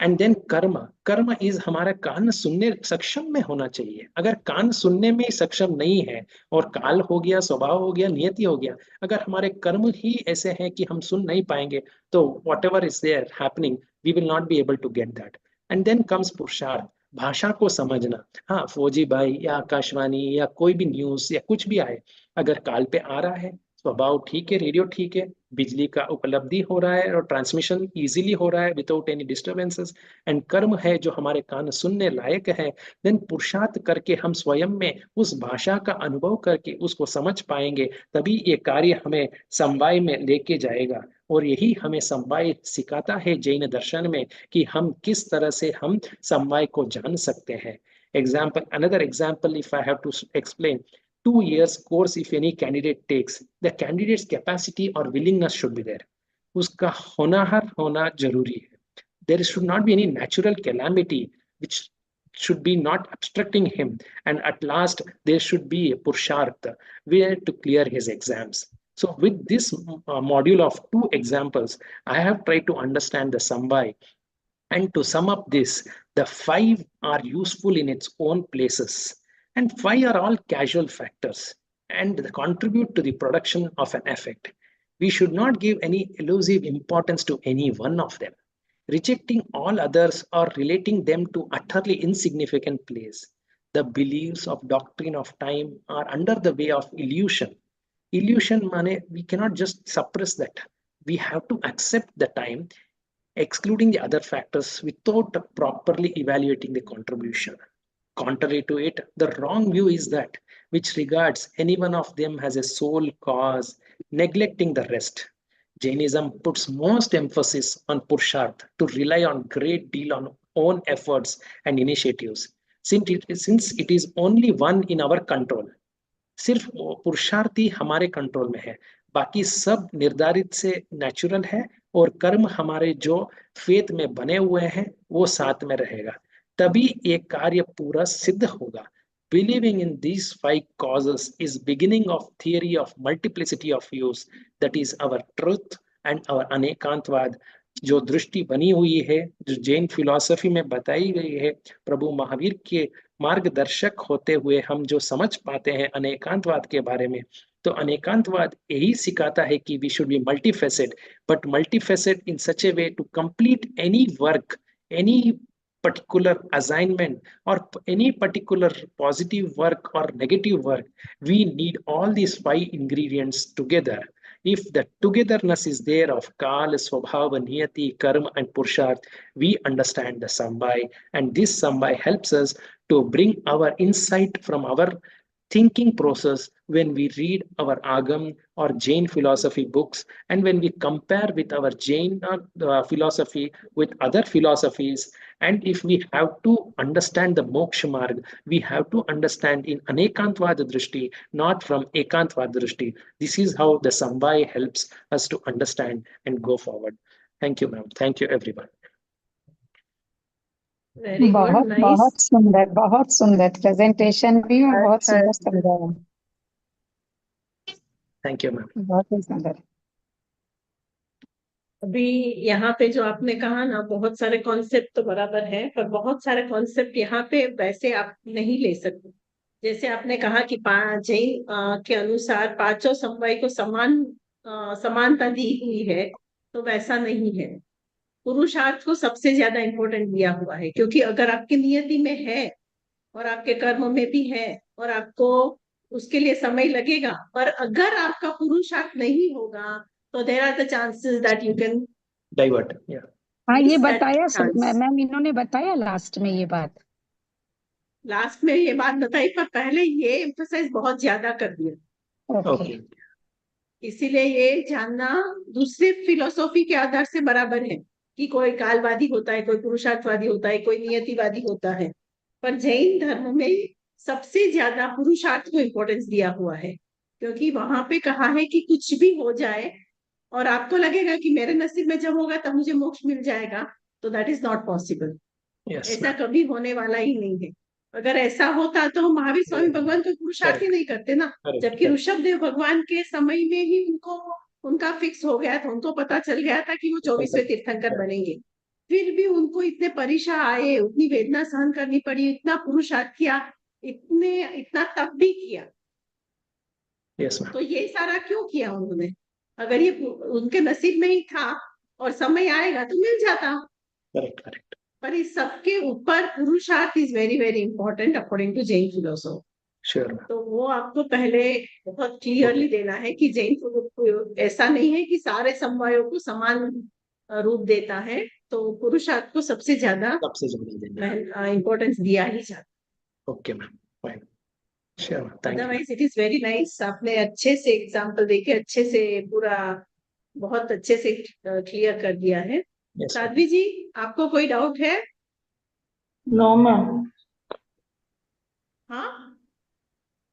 And then कर्म इज हमारा कान सुनने सक्षम में होना चाहिए. अगर कान सुनने में सक्षम नहीं है और काल हो गया, स्वभाव हो गया, नियति हो गया, अगर हमारे कर्म ही ऐसे हैं कि हम सुन नहीं पाएंगे तो whatever is there happening we will not be able to get that. And then comes पुरुषार्थ, भाषा को समझना. हाँ, फौजी भाई या आकाशवाणी या कोई भी न्यूज या कुछ भी आए, अगर काल पे आ रहा है, स्वभाव ठीक है, रेडियो ठीक है, बिजली का उपलब्धि हो रहा है और ट्रांसमिशन इजीली हो रहा है विदाउट एनी डिस्टर्बेंसेस, एंड कर्म है जो हमारे कान सुनने लायक है, देन पुरुषार्थ करके हम स्वयं में उस भाषा का अनुभव करके उसको समझ पाएंगे, तभी ये कार्य हमें समवाय में लेके जाएगा. और यही हमें समवाय सिखाता है जैन दर्शन में कि हम किस तरह से हम समवाय को जान सकते हैं. Example, another example if I have to explain, 2 years course if any candidate takes, the candidate's capacity or willingness should be there. उसका होना जरूरी है. There should not be any natural calamity which should be not obstructing him, and at last there should be a purusharth where to clear his exams. So with this module of 2 examples, I have tried to understand the samvai, and to sum up this, the 5 are useful in its own places. And 5 are all casual factors and they contribute to the production of an effect. We should not give any elusive importance to any one of them, rejecting all others or relating them to utterly insignificant place. The beliefs of doctrine of time are under the way of illusion. Illusion means we cannot just suppress that. We have to accept the time, excluding the other factors without properly evaluating the contribution. Contrary to it, the wrong view is that which regards any one of them as a sole cause, neglecting the rest. Jainism puts most emphasis on Purusharth to rely on great deal on own efforts and initiatives, since it is only one in our control. सिर्फ पुरुषार्थ ही हमारे control में है, बाकी सब निर्धारित से natural है, और कर्म हमारे जो फेथ में बने हुए हैं वो साथ में रहेगा, तभी ये कार्य पूरा सिद्ध होगा. Believing in these 5 causes is beginning of theory of multiplicity of use, that is our truth and our अनेकांतवाद, जो दृष्टि बनी हुई है, जो जैन फिलॉसफी में बताई गई है, प्रभु महावीर के मार्गदर्शक होते हुए हम जो समझ पाते हैं अनेकांतवाद के बारे में, तो अनेकांतवाद यही सिखाता है कि we should be multifaceted, but multifaceted in such a way to complete any work, any particular assignment, or any particular positive work or negative work. We need all these 5 ingredients together. If the togetherness is there of kal, swabhava, niyati, karma and purusharth, we understand the samvai, and this samvai helps us to bring our insight from our thinking process when we read our Agam or Jain philosophy books, and when we compare with our Jain philosophy with other philosophies. And if we have to understand the moksha marg, we have to understand in anekantvad drishti, not from ekantvad drishti. This is how the Samvai helps us to understand and go forward. Thank you, ma'am. Thank you, everyone. Very good, बहुत nice. बहुत सुंदर presentation भी और बहुत सुंदर समझाया। Thank you, ma'am. बहुत ही सुंदर। अभी यहाँ पे जो आपने कहा ना, बहुत सारे कॉन्सेप्ट तो बराबर है, पर बहुत सारे कॉन्सेप्ट यहाँ पे वैसे आप नहीं ले सकते। जैसे आपने कहा कि जैन के अनुसार 5 समवाय को समानता दी हुई है, तो वैसा नहीं है। पुरुषार्थ को सबसे ज्यादा इम्पोर्टेंट दिया हुआ है, क्योंकि अगर आपकी नियति में है और आपके कर्म में भी है और आपको उसके लिए समय लगेगा, पर अगर आपका पुरुषार्थ नहीं होगा तो there are the chances that you can Divert. Yeah. हाँ, ये मिस दैट बताया चांस। मैम, इन्होंने बताया लास्ट में ये बात। लास्ट में ये बात बताई, पर पहले ये एम्फसाइज बहुत ज्यादा कर दिया। ओके। Okay. इसीलिए ये जानना दूसरे फिलोसॉफी के आधार से बराबर है कि कोई कालवादी होता है, कोई पुरुषार्थवादी होता है, कोई नियतिवादी होता है, पर जैन धर्म में सबसे ज्यादा पुरुषार्थ को इम्पोर्टेंस दिया हुआ है, क्योंकि वहां पे कहा है कि कुछ भी हो जाए और आपको लगेगा कि मेरे नसीब में जब होगा तब मुझे मोक्ष मिल जाएगा, तो that is not possible. Yes, ऐसा ma'am. कभी होने वाला ही नहीं है। अगर ऐसा होता तो महावीर स्वामी भगवान कोई पुरुषार्थ ही Correct. नहीं करते ना। Correct. जबकि Correct. ऋषभ देव भगवान के समय में ही उनका फिक्स हो गया था, उनको पता चल गया था कि वो 24वें तीर्थंकर बनेंगे। फिर भी उनको इतने परीक्षा आए, उतनी वेदना सहन करनी पड़ी, इतना पुरुषार्थ किया, इतना तप भी किया। Yes, ma'am. तो ये सारा क्यों किया उन्होंने? अगर ये उनके नसीब में ही था और समय आएगा तो मिल जाता। Correct. Correct. पर इस सबके ऊपर पुरुषार्थ is very very important according to Jain philosophy. Sure, ma'am. तो वो आपको पहले बहुत क्लियरली देना है कि जैन ऐसा नहीं है कि सारे समवायों को समान रूप देता है, तो पुरुषार्थ को सबसे ज्यादा सबसे ज्यादा देना। इम्पोर्टेंस दिया ही जाता। Okay, ma'am. Fine. Sure, ma'am. Thank you. Otherwise it is very nice. आपने अच्छे से एग्जाम्पल देके अच्छे से पूरा बहुत अच्छे से क्लियर कर दिया है। Yes, ma'am. साध्वी जी, आपको कोई डाउट है? नो मैम, हाँ,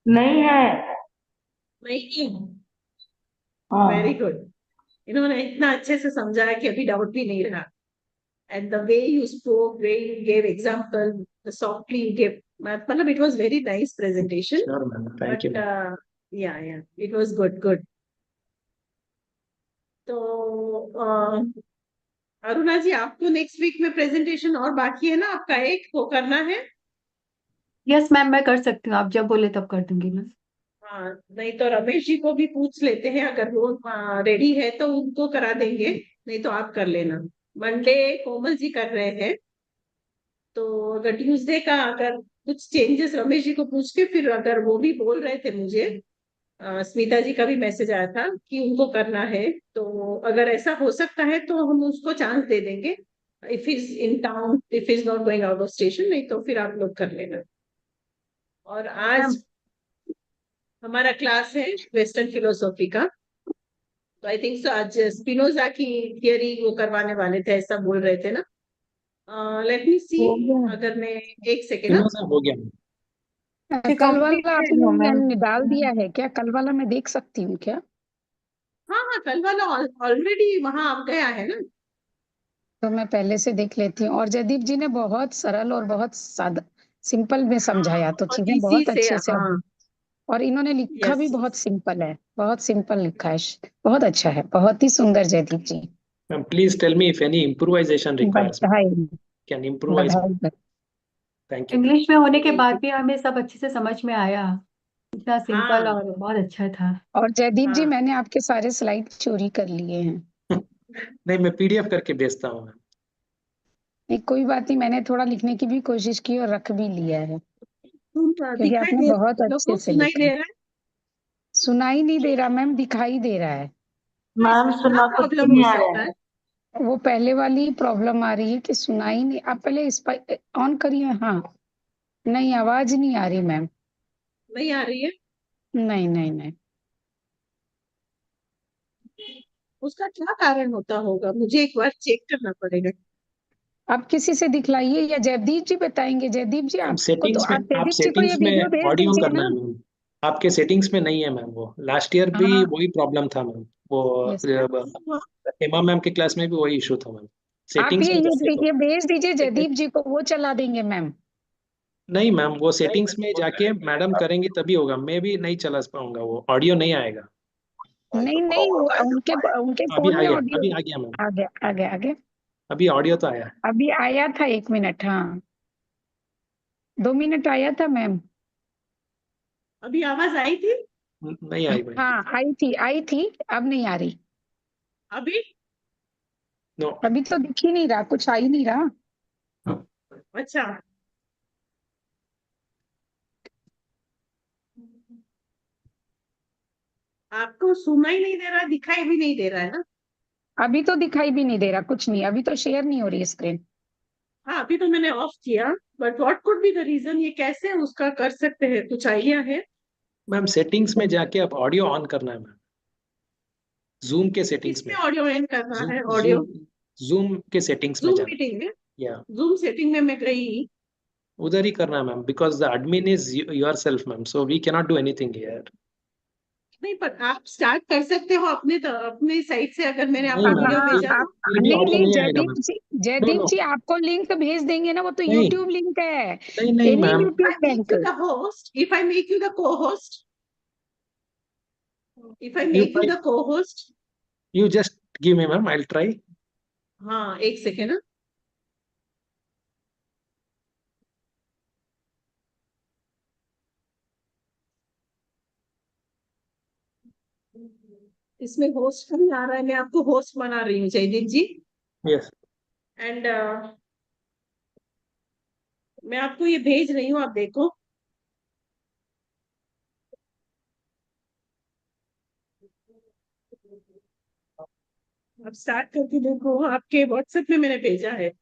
नहीं है। नहीं। हाँ, वेरी गुड। इन्होंने इतना अच्छे से समझाया कि अभी डाउट भी नहीं रहा। And the way you spoke, way you gave example, the softly you gave, मतलब it was very nice presentation. Sure, ma'am. Thank But you, ma'am. yeah, it was good. तो अरुणा जी, आपको नेक्स्ट वीक में presentation और बाकी है ना, आपका एक वो करना है। यस मैम, मैं कर सकती हूँ, आप जब बोले तब कर दूंगी मैं। हाँ, नहीं तो रमेश जी को भी पूछ लेते हैं, अगर वो रेडी है तो उनको करा देंगे, नहीं तो आप कर लेना। मंडे कोमल जी कर रहे हैं, तो अगर ट्यूसडे का अगर कुछ चेंजेस रमेश जी को पूछ के, फिर अगर वो भी बोल रहे थे मुझे, स्मिता जी का भी मैसेज आया था कि उनको करना है, तो अगर ऐसा हो सकता है तो हम उसको चांस दे देंगे। If is in town, if is not going out of station, नहीं तो फिर आप लोग कर लेना। और आज हमारा क्लास है वेस्टर्न फिलोसॉफी का, तो आई थिंक सो आज स्पिनोजा की थियरी वो करवाने वाले थे, ऐसा बोल रहे थे ना। लेट मी सी, हो गया। अगर मैं एक सेकेंड ना। Spinoza हो गया। कल वाला complicated हो मैम। आपने डाल दिया है क्या? कल वाला मैं देख सकती हूँ क्या? हाँ, कल वाला ऑलरेडी वहां आप गया है ना। तो मैं पहले से देख लेती हूँ। और जयदीप जी ने बहुत सरल और बहुत सिंपल में समझाया तो बहुत चीजें इजी बहुत से, अच्छे से। हाँ। और इन्होंने लिखा भी यस। बहुत सिंपल है, बहुत सिंपल लिखा है। बहुत अच्छा है, बहुत ही सुंदर जयदीप जी। Ma'am, please tell me if any improvisation requires. Ma'am. बधाई, Can improvise. बधाई। Thank you. इंग्लिश में होने के बाद भी हमें सब अच्छे से समझ में आया। इतना सिंपल हाँ, और बहुत अच्छा था। और जयदीप जी हाँ। मैंने आपके सारे स्लाइड चोरी कर लिए हैं। नहीं, मैं पीडीएफ करके भेजता हूँ मैम। नहीं कोई बात नहीं, मैंने थोड़ा लिखने की भी कोशिश की और रख भी लिया है, तुम क्योंकि दिखाई आपने दे बहुत लोग अच्छे को से सुनाई लिखा। दे रहा है? सुनाई नहीं दे रहा मैम, दिखाई दे रहा है। तो मैम इसमें क्या सुना कुछ भी प्रॉब्लम हो नहीं आ रहा सकता है। है? वो पहले वाली प्रॉब्लम आ रही है कि सुनाई नहीं। आप पहले इस पर ऑन करिए। हाँ, नहीं आवाज नहीं आ रही मैम। नहीं आ रही है? नहीं नहीं नहीं। उसका क्या कारण होता होगा, मुझे एक बार चेक करना पड़ेगा। आप किसी से दिखलाइए या जयदीप जी बताएंगे। जयदीप जी मैम आपको तो, सेटिंग्स में, आप आप जयदीप जी को ये सेटिंग्स में वीडियो भेज ऑडियो दीजिए करना ना। है मैम। आपके सेटिंग्स में नहीं है मैम, वो लास्ट ईयर भी हाँ, वही प्रॉब्लम था मैम। वो यस। हेमा मैम के क्लास में भी वही इशू था मैम। आप सेटिंग्स ये में ये जाके तो ये भेज दीजिए जयदीप जी को, वो चला देंगे मैम। नहीं मैम, वो सेटिंग्स में जाके मैडम करेंगे तभी होगा। मैं भी नहीं चला पाऊंगा, वो ऑडियो नहीं आएगा। नहीं नहीं, वो उनके उनके अभी फोन आ में गया, ऑडियो अभी आ गया मैम। आ गया, आ गया, आ गया। अभी ऑडियो तो आया। अभी आया था, 1 मिनट, हाँ 2 मिनट आया था मैम। अभी आवाज आई थी? नहीं आई मैम। हाँ आई थी, आई थी। अब नहीं आ रही। अभी? नो। अभी तो दिख ही नहीं रहा, कुछ आ ही नहीं रहा। अच्छा। आपको सुना ही नहीं दे रहा, दिखाई भी नहीं दे रहा है ना? अभी तो दिखाई भी नहीं दे रहा, कुछ नहीं। अभी तो शेयर नहीं हो रही स्क्रीन। हाँ, अभी तो मैंने ऑफ किया। But what could be the reason, ये कैसे उसका कर सकते हैं, कुछ आइडिया है? मैम सेटिंग्स में जाके अब ऑडियो ऑन करना है मैम, जूम के सेटिंग्स में। किसमें ऑडियो ऑन करना जूम है? ऑडियो जूम जूम के सेटिंग्स में जूम जाना मीटिंग में? है। या जूम सेटिंग में मैं गई। उधर ही करना है ma'am, because the admin is yourself ma'am, so we cannot do anything here. नहीं, पर आप स्टार्ट कर सकते हो अपने अपने साइड से, अगर मैंने नहीं आपको मैम, वीडियो हाँ भेजा आप, तो। फिर भी नहीं ऑडियो नहीं नहीं आएगा जयदीप मैम। जी, नो जयदीप नो। जी आपको लिंक भेज देंगे ना, वो तो नहीं यूट्यूब लिंक है। नहीं नहीं any ma'am. I YouTube make link. you the host, if I make you the co-host, if I you make you the co-host, you just give me ma'am, I will try. हाँ एक second. इसमें host नहीं आ रहा है, मैं आपको host बना रही हूँ जयदीप जी। यस। एंड मैं आपको ये भेज रही हूँ, आप देखो। आप स्टार्ट करके देखो, आपके व्हाट्सएप में मैंने भेजा है।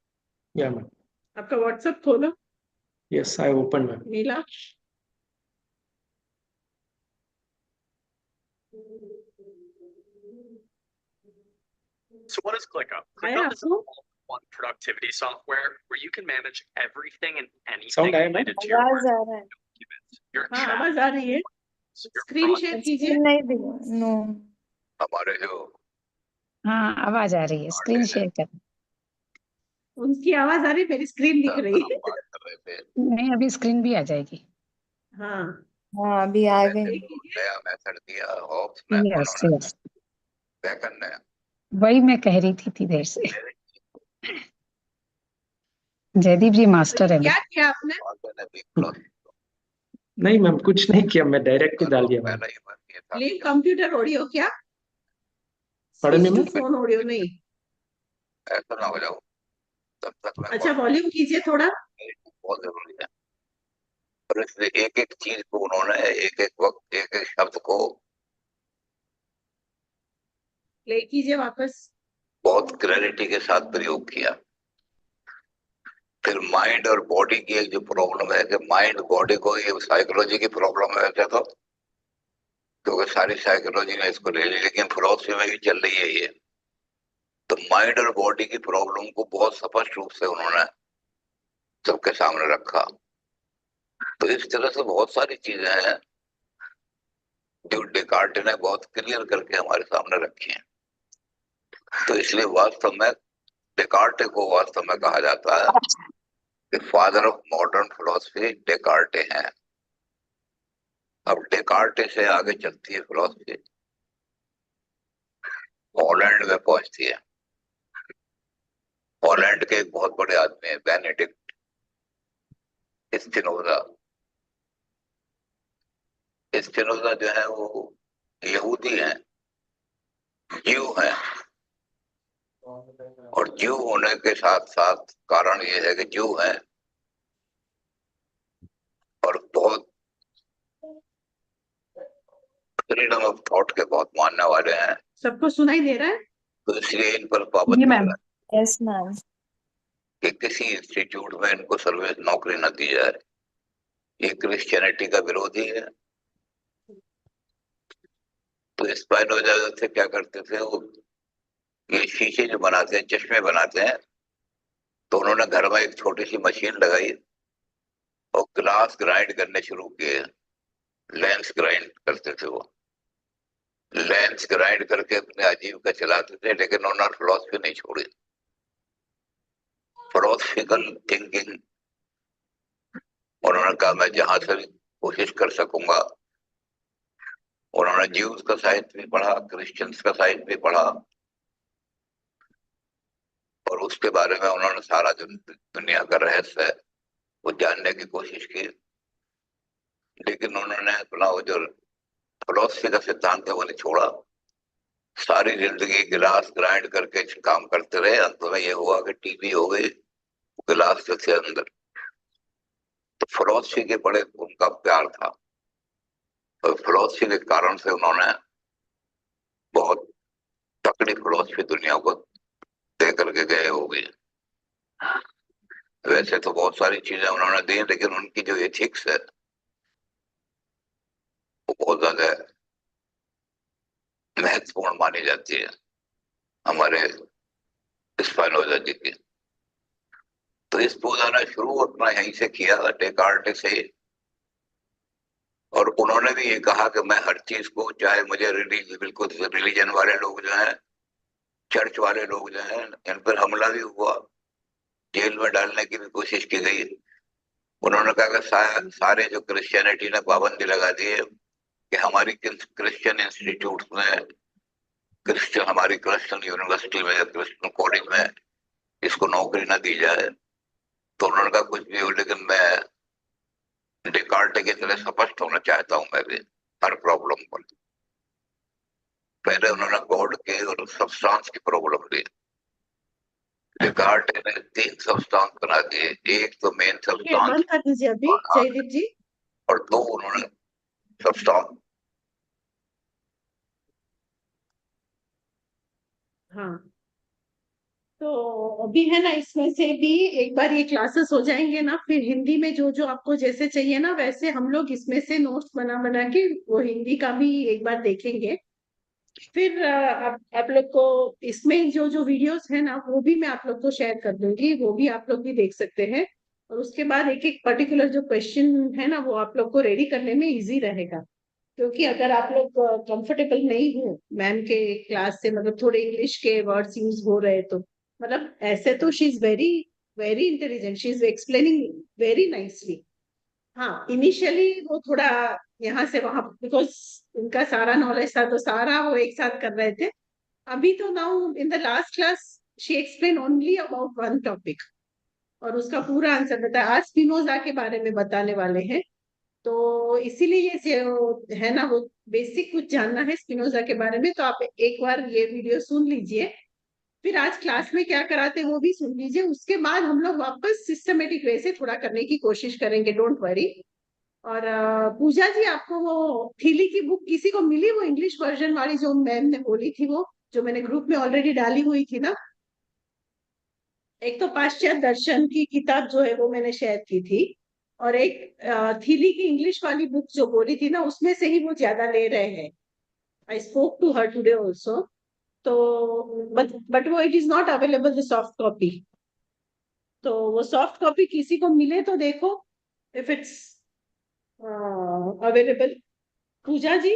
या मैम। आपका व्हाट्सएप खोलो। Yes, I open ma'am. मिला? So what is ClickUp? आया ClickUp is आपको? one productivity software where you can manage everything and sound anything आया मैम? related to your आवाज work, आ रहा है। documents, your हाँ, chat, आवाज आ रही है। your screen share projects. कीजिए। स्क्रीन नहीं दिया, नो। हमारे जो हाँ आवाज आ रही है, स्क्रीन शेयर कर। उनकी आवाज आ रही, मेरी स्क्रीन दिख रही है। बात कर रहे थे, नहीं अभी स्क्रीन भी आ जाएगी। हाँ, हाँ अभी आ मैंने गई। एक वो कीजिए। नया मेथड दिया हॉप्स में, यस उन्होंने यस, क्या करना है। वही मैं कह रही थी देर से। मेरे जयदीप जी तो ये मास्टर है। क्या किया आपने? मैंने भी प्लस नहीं मैम, कुछ नहीं किया, मैं डायरेक्ट ही डाल दिया मैम। पहला ही बार किया था। लिंक कंप्यूटर ऑडियो क्या? पढ़ने स्विच में टू फोन ऑडियो नहीं? ऐसा ना हो जाओ, तब तक मैं अच्छा, वॉल्यूम कीजिए थोड़ा। बहुत जरूरी है। और इसलिए एक एक चीज को उन्होंने एक एक वक्त एक एक शब्द को प्ले कीजिए वापस। बहुत क्लैरिटी के साथ प्रयोग किया। फिर माइंड और बॉडी की एक जो प्रॉब्लम है कि माइंड बॉडी को, ये साइकोलॉजी की प्रॉब्लम है वैसे तो सारी साइकोलॉजी ने इसको ले ली, लेकिन फिलोसफी में भी चल रही है ये। तो माइंड और बॉडी की प्रॉब्लम को बहुत स्पष्ट रूप से उन्होंने सबके सामने रखा। तो इस तरह से बहुत सारी चीजें हैं जो डेकार्ट ने बहुत क्लियर करके हमारे सामने रखी हैं। तो इसलिए वास्तव में डेकार्ट को वास्तव में कहा जाता है father of modern philosophy Descartes हैं। अब डेकार्टे से आगे चलती है फिलोसफी, हॉलैंड में पहुंचती है। हॉलैंड के एक बहुत बड़े आदमी है बेनेडिक्ट स्पिनोजा। स्पिनोजा जो है वो यहूदी हैं, ज्यू हैं, और ज्यू होने के साथ साथ कारण ये है कि ज्यू हैं और बहुत फ्रीडम ऑफ थॉट के बहुत मानने वाले हैं, सबको सुनाई दे रहा है? तो इसलिए इन पर जी पाबंदी मैम। लगा यस मैम। कि किसी इंस्टीट्यूट में इनको सर्विस नौकरी न दी जाए। ये क्रिश्चियनिटी का विरोधी है। तो स्पाइनोजा थे क्या करते थे वो, ये शीशे जो बनाते हैं, चश्मे बनाते हैं, तो उन्होंने घर में एक छोटी सी मशीन लगाई और ग्लास ग्राइंड करने शुरू किए। लेंस ग्राइंड करते थे वो, लेंस ग्राइंड करके अपने आजीविका चलाते थे, लेकिन उन्होंने फिलोसफी नहीं छोड़ी। फिलोसफिकल थिंकिंग उन्होंने कहा मैं जहां से भी कोशिश कर सकूंगा। उन्होंने ज्यूज का साहित्य भी पढ़ा, क्रिश्चियंस का साहित्य भी पढ़ा, और उसके बारे में उन्होंने सारा जो दुनिया का रहस्य है वो जानने की कोशिश की। लेकिन उन्होंने अपना वो जो फिलोसफी का सिद्धांत है वो नहीं छोड़ा। सारी जिंदगी गिलास ग्राइंड करके काम करते रहे। अंत में ये हुआ कि टीबी हो गई गिलास जो थे अंदर। तो फिलोसफी के बड़े उनका प्यार था, और फिलोसफी के कारण से उन्होंने बहुत तकड़ी फिलोसफी दुनिया को दे करके गए हो गए। वैसे तो बहुत सारी चीजें उन्होंने दी, लेकिन उनकी जो एथिक्स है वो बहुत ज्यादा महत्वपूर्ण मानी जाती है हमारे स्पाइनोजा जी की। तो इस पूजा ने शुरू अपना यहीं से किया, डेकार्ट से। और उन्होंने भी ये कहा कि मैं हर चीज को, चाहे मुझे बिल्कुल रिलीजन वाले लोग जो हैं, चर्च वाले लोग जो हैं, इन पर हमला भी हुआ, जेल में डालने की भी कोशिश की गई। उन्होंने कहा कि सारे जो क्रिश्चियनिटी ने पाबंदी लगा दी है कि हमारी क्रिश्चियन इंस्टीट्यूट में, क्रिश्चियन हमारी क्रिश्चियन यूनिवर्सिटी में या क्रिश्चियन कॉलेज में इसको नौकरी ना दी जाए। तो उन्होंने कहा कुछ भी हो, लेकिन मैं डेकार्टे की तरह स्पष्ट होना चाहता हूं मैं भी हर प्रॉब्लम पर। पहले उन्होंने गॉड के और सब्सटेंस की प्रॉब्लम ली। डेकार्टे ने 3 सब्सटेंस बना दिए, एक तो मेन ये सब्सटेंस बंद कर दीजिए अभी जयदीप जी। और 2 उन्होंने सब्सटेंस। हाँ, तो अभी है ना, इसमें से भी एक बार ये क्लासेस हो जाएंगे ना, फिर हिंदी में जो जो आपको जैसे चाहिए ना, वैसे हम लोग इसमें से नोट्स बना बना के वो हिंदी का भी एक बार देखेंगे। फिर आप लोग को इसमें जो जो वीडियोस है ना, वो भी मैं आप लोग को शेयर कर दूंगी, वो भी आप लोग भी देख सकते हैं। और उसके बाद एक एक पर्टिकुलर जो क्वेश्चन है ना, वो आप लोग को रेडी करने में इजी रहेगा। क्योंकि अगर आप लोग कंफर्टेबल नहीं हो मैम के क्लास से, मतलब थोड़े इंग्लिश के वर्ड्स यूज हो रहे, तो मतलब ऐसे तो she is very very intelligent, she is explaining very nicely. हाँ, इनिशियली वो थोड़ा यहाँ से वहां, बिकॉज उनका सारा नॉलेज था तो सारा वो एक साथ कर रहे थे। अभी तो now in the last class she explain only about one topic, और उसका पूरा आंसर बताया। आज स्पिनोजा के बारे में बताने वाले हैं, तो इसीलिए है ना, वो बेसिक कुछ जानना है स्पिनोजा के बारे में, तो आप एक बार ये वीडियो सुन लीजिए। फिर आज क्लास में क्या कराते हैं वो भी सुन लीजिए। उसके बाद हम लोग वापस सिस्टमेटिक वे से थोड़ा करने की कोशिश करेंगे, डोंट वरी। और पूजा जी, आपको वो थीली की बुक किसी को मिली, वो इंग्लिश वर्जन वाली जो मैम ने बोली थी, वो जो मैंने ग्रुप में ऑलरेडी डाली हुई थी ना? एक तो पाश्चात्य दर्शन की किताब जो है वो मैंने शेयर की थी, और एक थीली की इंग्लिश वाली बुक जो बोली थी ना, उसमें से ही वो ज्यादा ले रहे हैं। I spoke to her today also. तो बट वो it is not available the soft copy. तो वो सॉफ्ट कॉपी किसी को मिले तो देखो, if it's available. Puja ji,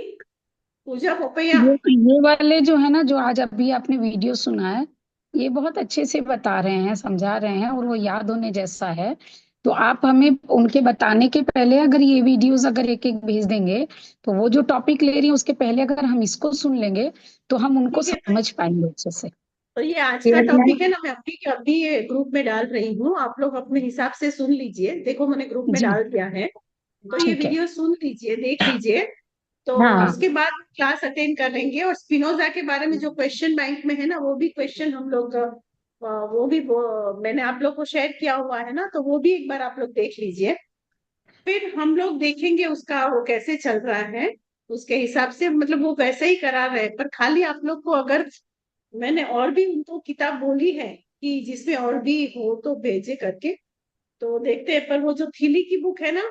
Puja Popaiya. ये वाले जो है ना, जो आज अभी आपने वीडियो सुना है, ये बहुत अच्छे से बता रहे हैं, समझा रहे हैं, और वो याद होने जैसा है। तो आप हमें उनके बताने के पहले अगर ये वीडियोस अगर एक एक भेज देंगे, तो वो जो टॉपिक ले रही है उसके पहले अगर हम इसको सुन लेंगे, तो हम उनको ठीक है। समझ पाएंगे अच्छे से। तो ये आज का फिर मैं टॉपिक है ना, मैं अभी ये ग्रुप में डाल रही हूँ, आप लोग अपने हिसाब से सुन लीजिए। देखो मैंने ग्रुप में जी डाल दिया है, तो ये ठीक है। वीडियो सुन लीजिए, देख लीजिए। तो हाँ हाँ। उसके बाद क्लास अटेंड करेंगे, और स्पिनोजा के बारे में जो क्वेश्चन बैंक में है ना, वो भी क्वेश्चन हम लोग मैंने आप लोग को शेयर किया हुआ है ना, तो वो भी एक बार आप लोग देख लीजिए। फिर हम लोग देखेंगे उसका वो कैसे चल रहा है, उसके हिसाब से मतलब वो वैसे ही करा रहे हैं। पर खाली आप लोग को अगर मैंने और भी उनको किताब बोली है कि जिसमें और भी हो तो भेजे करके, तो देखते हैं। पर वो जो थीली की बुक है ना,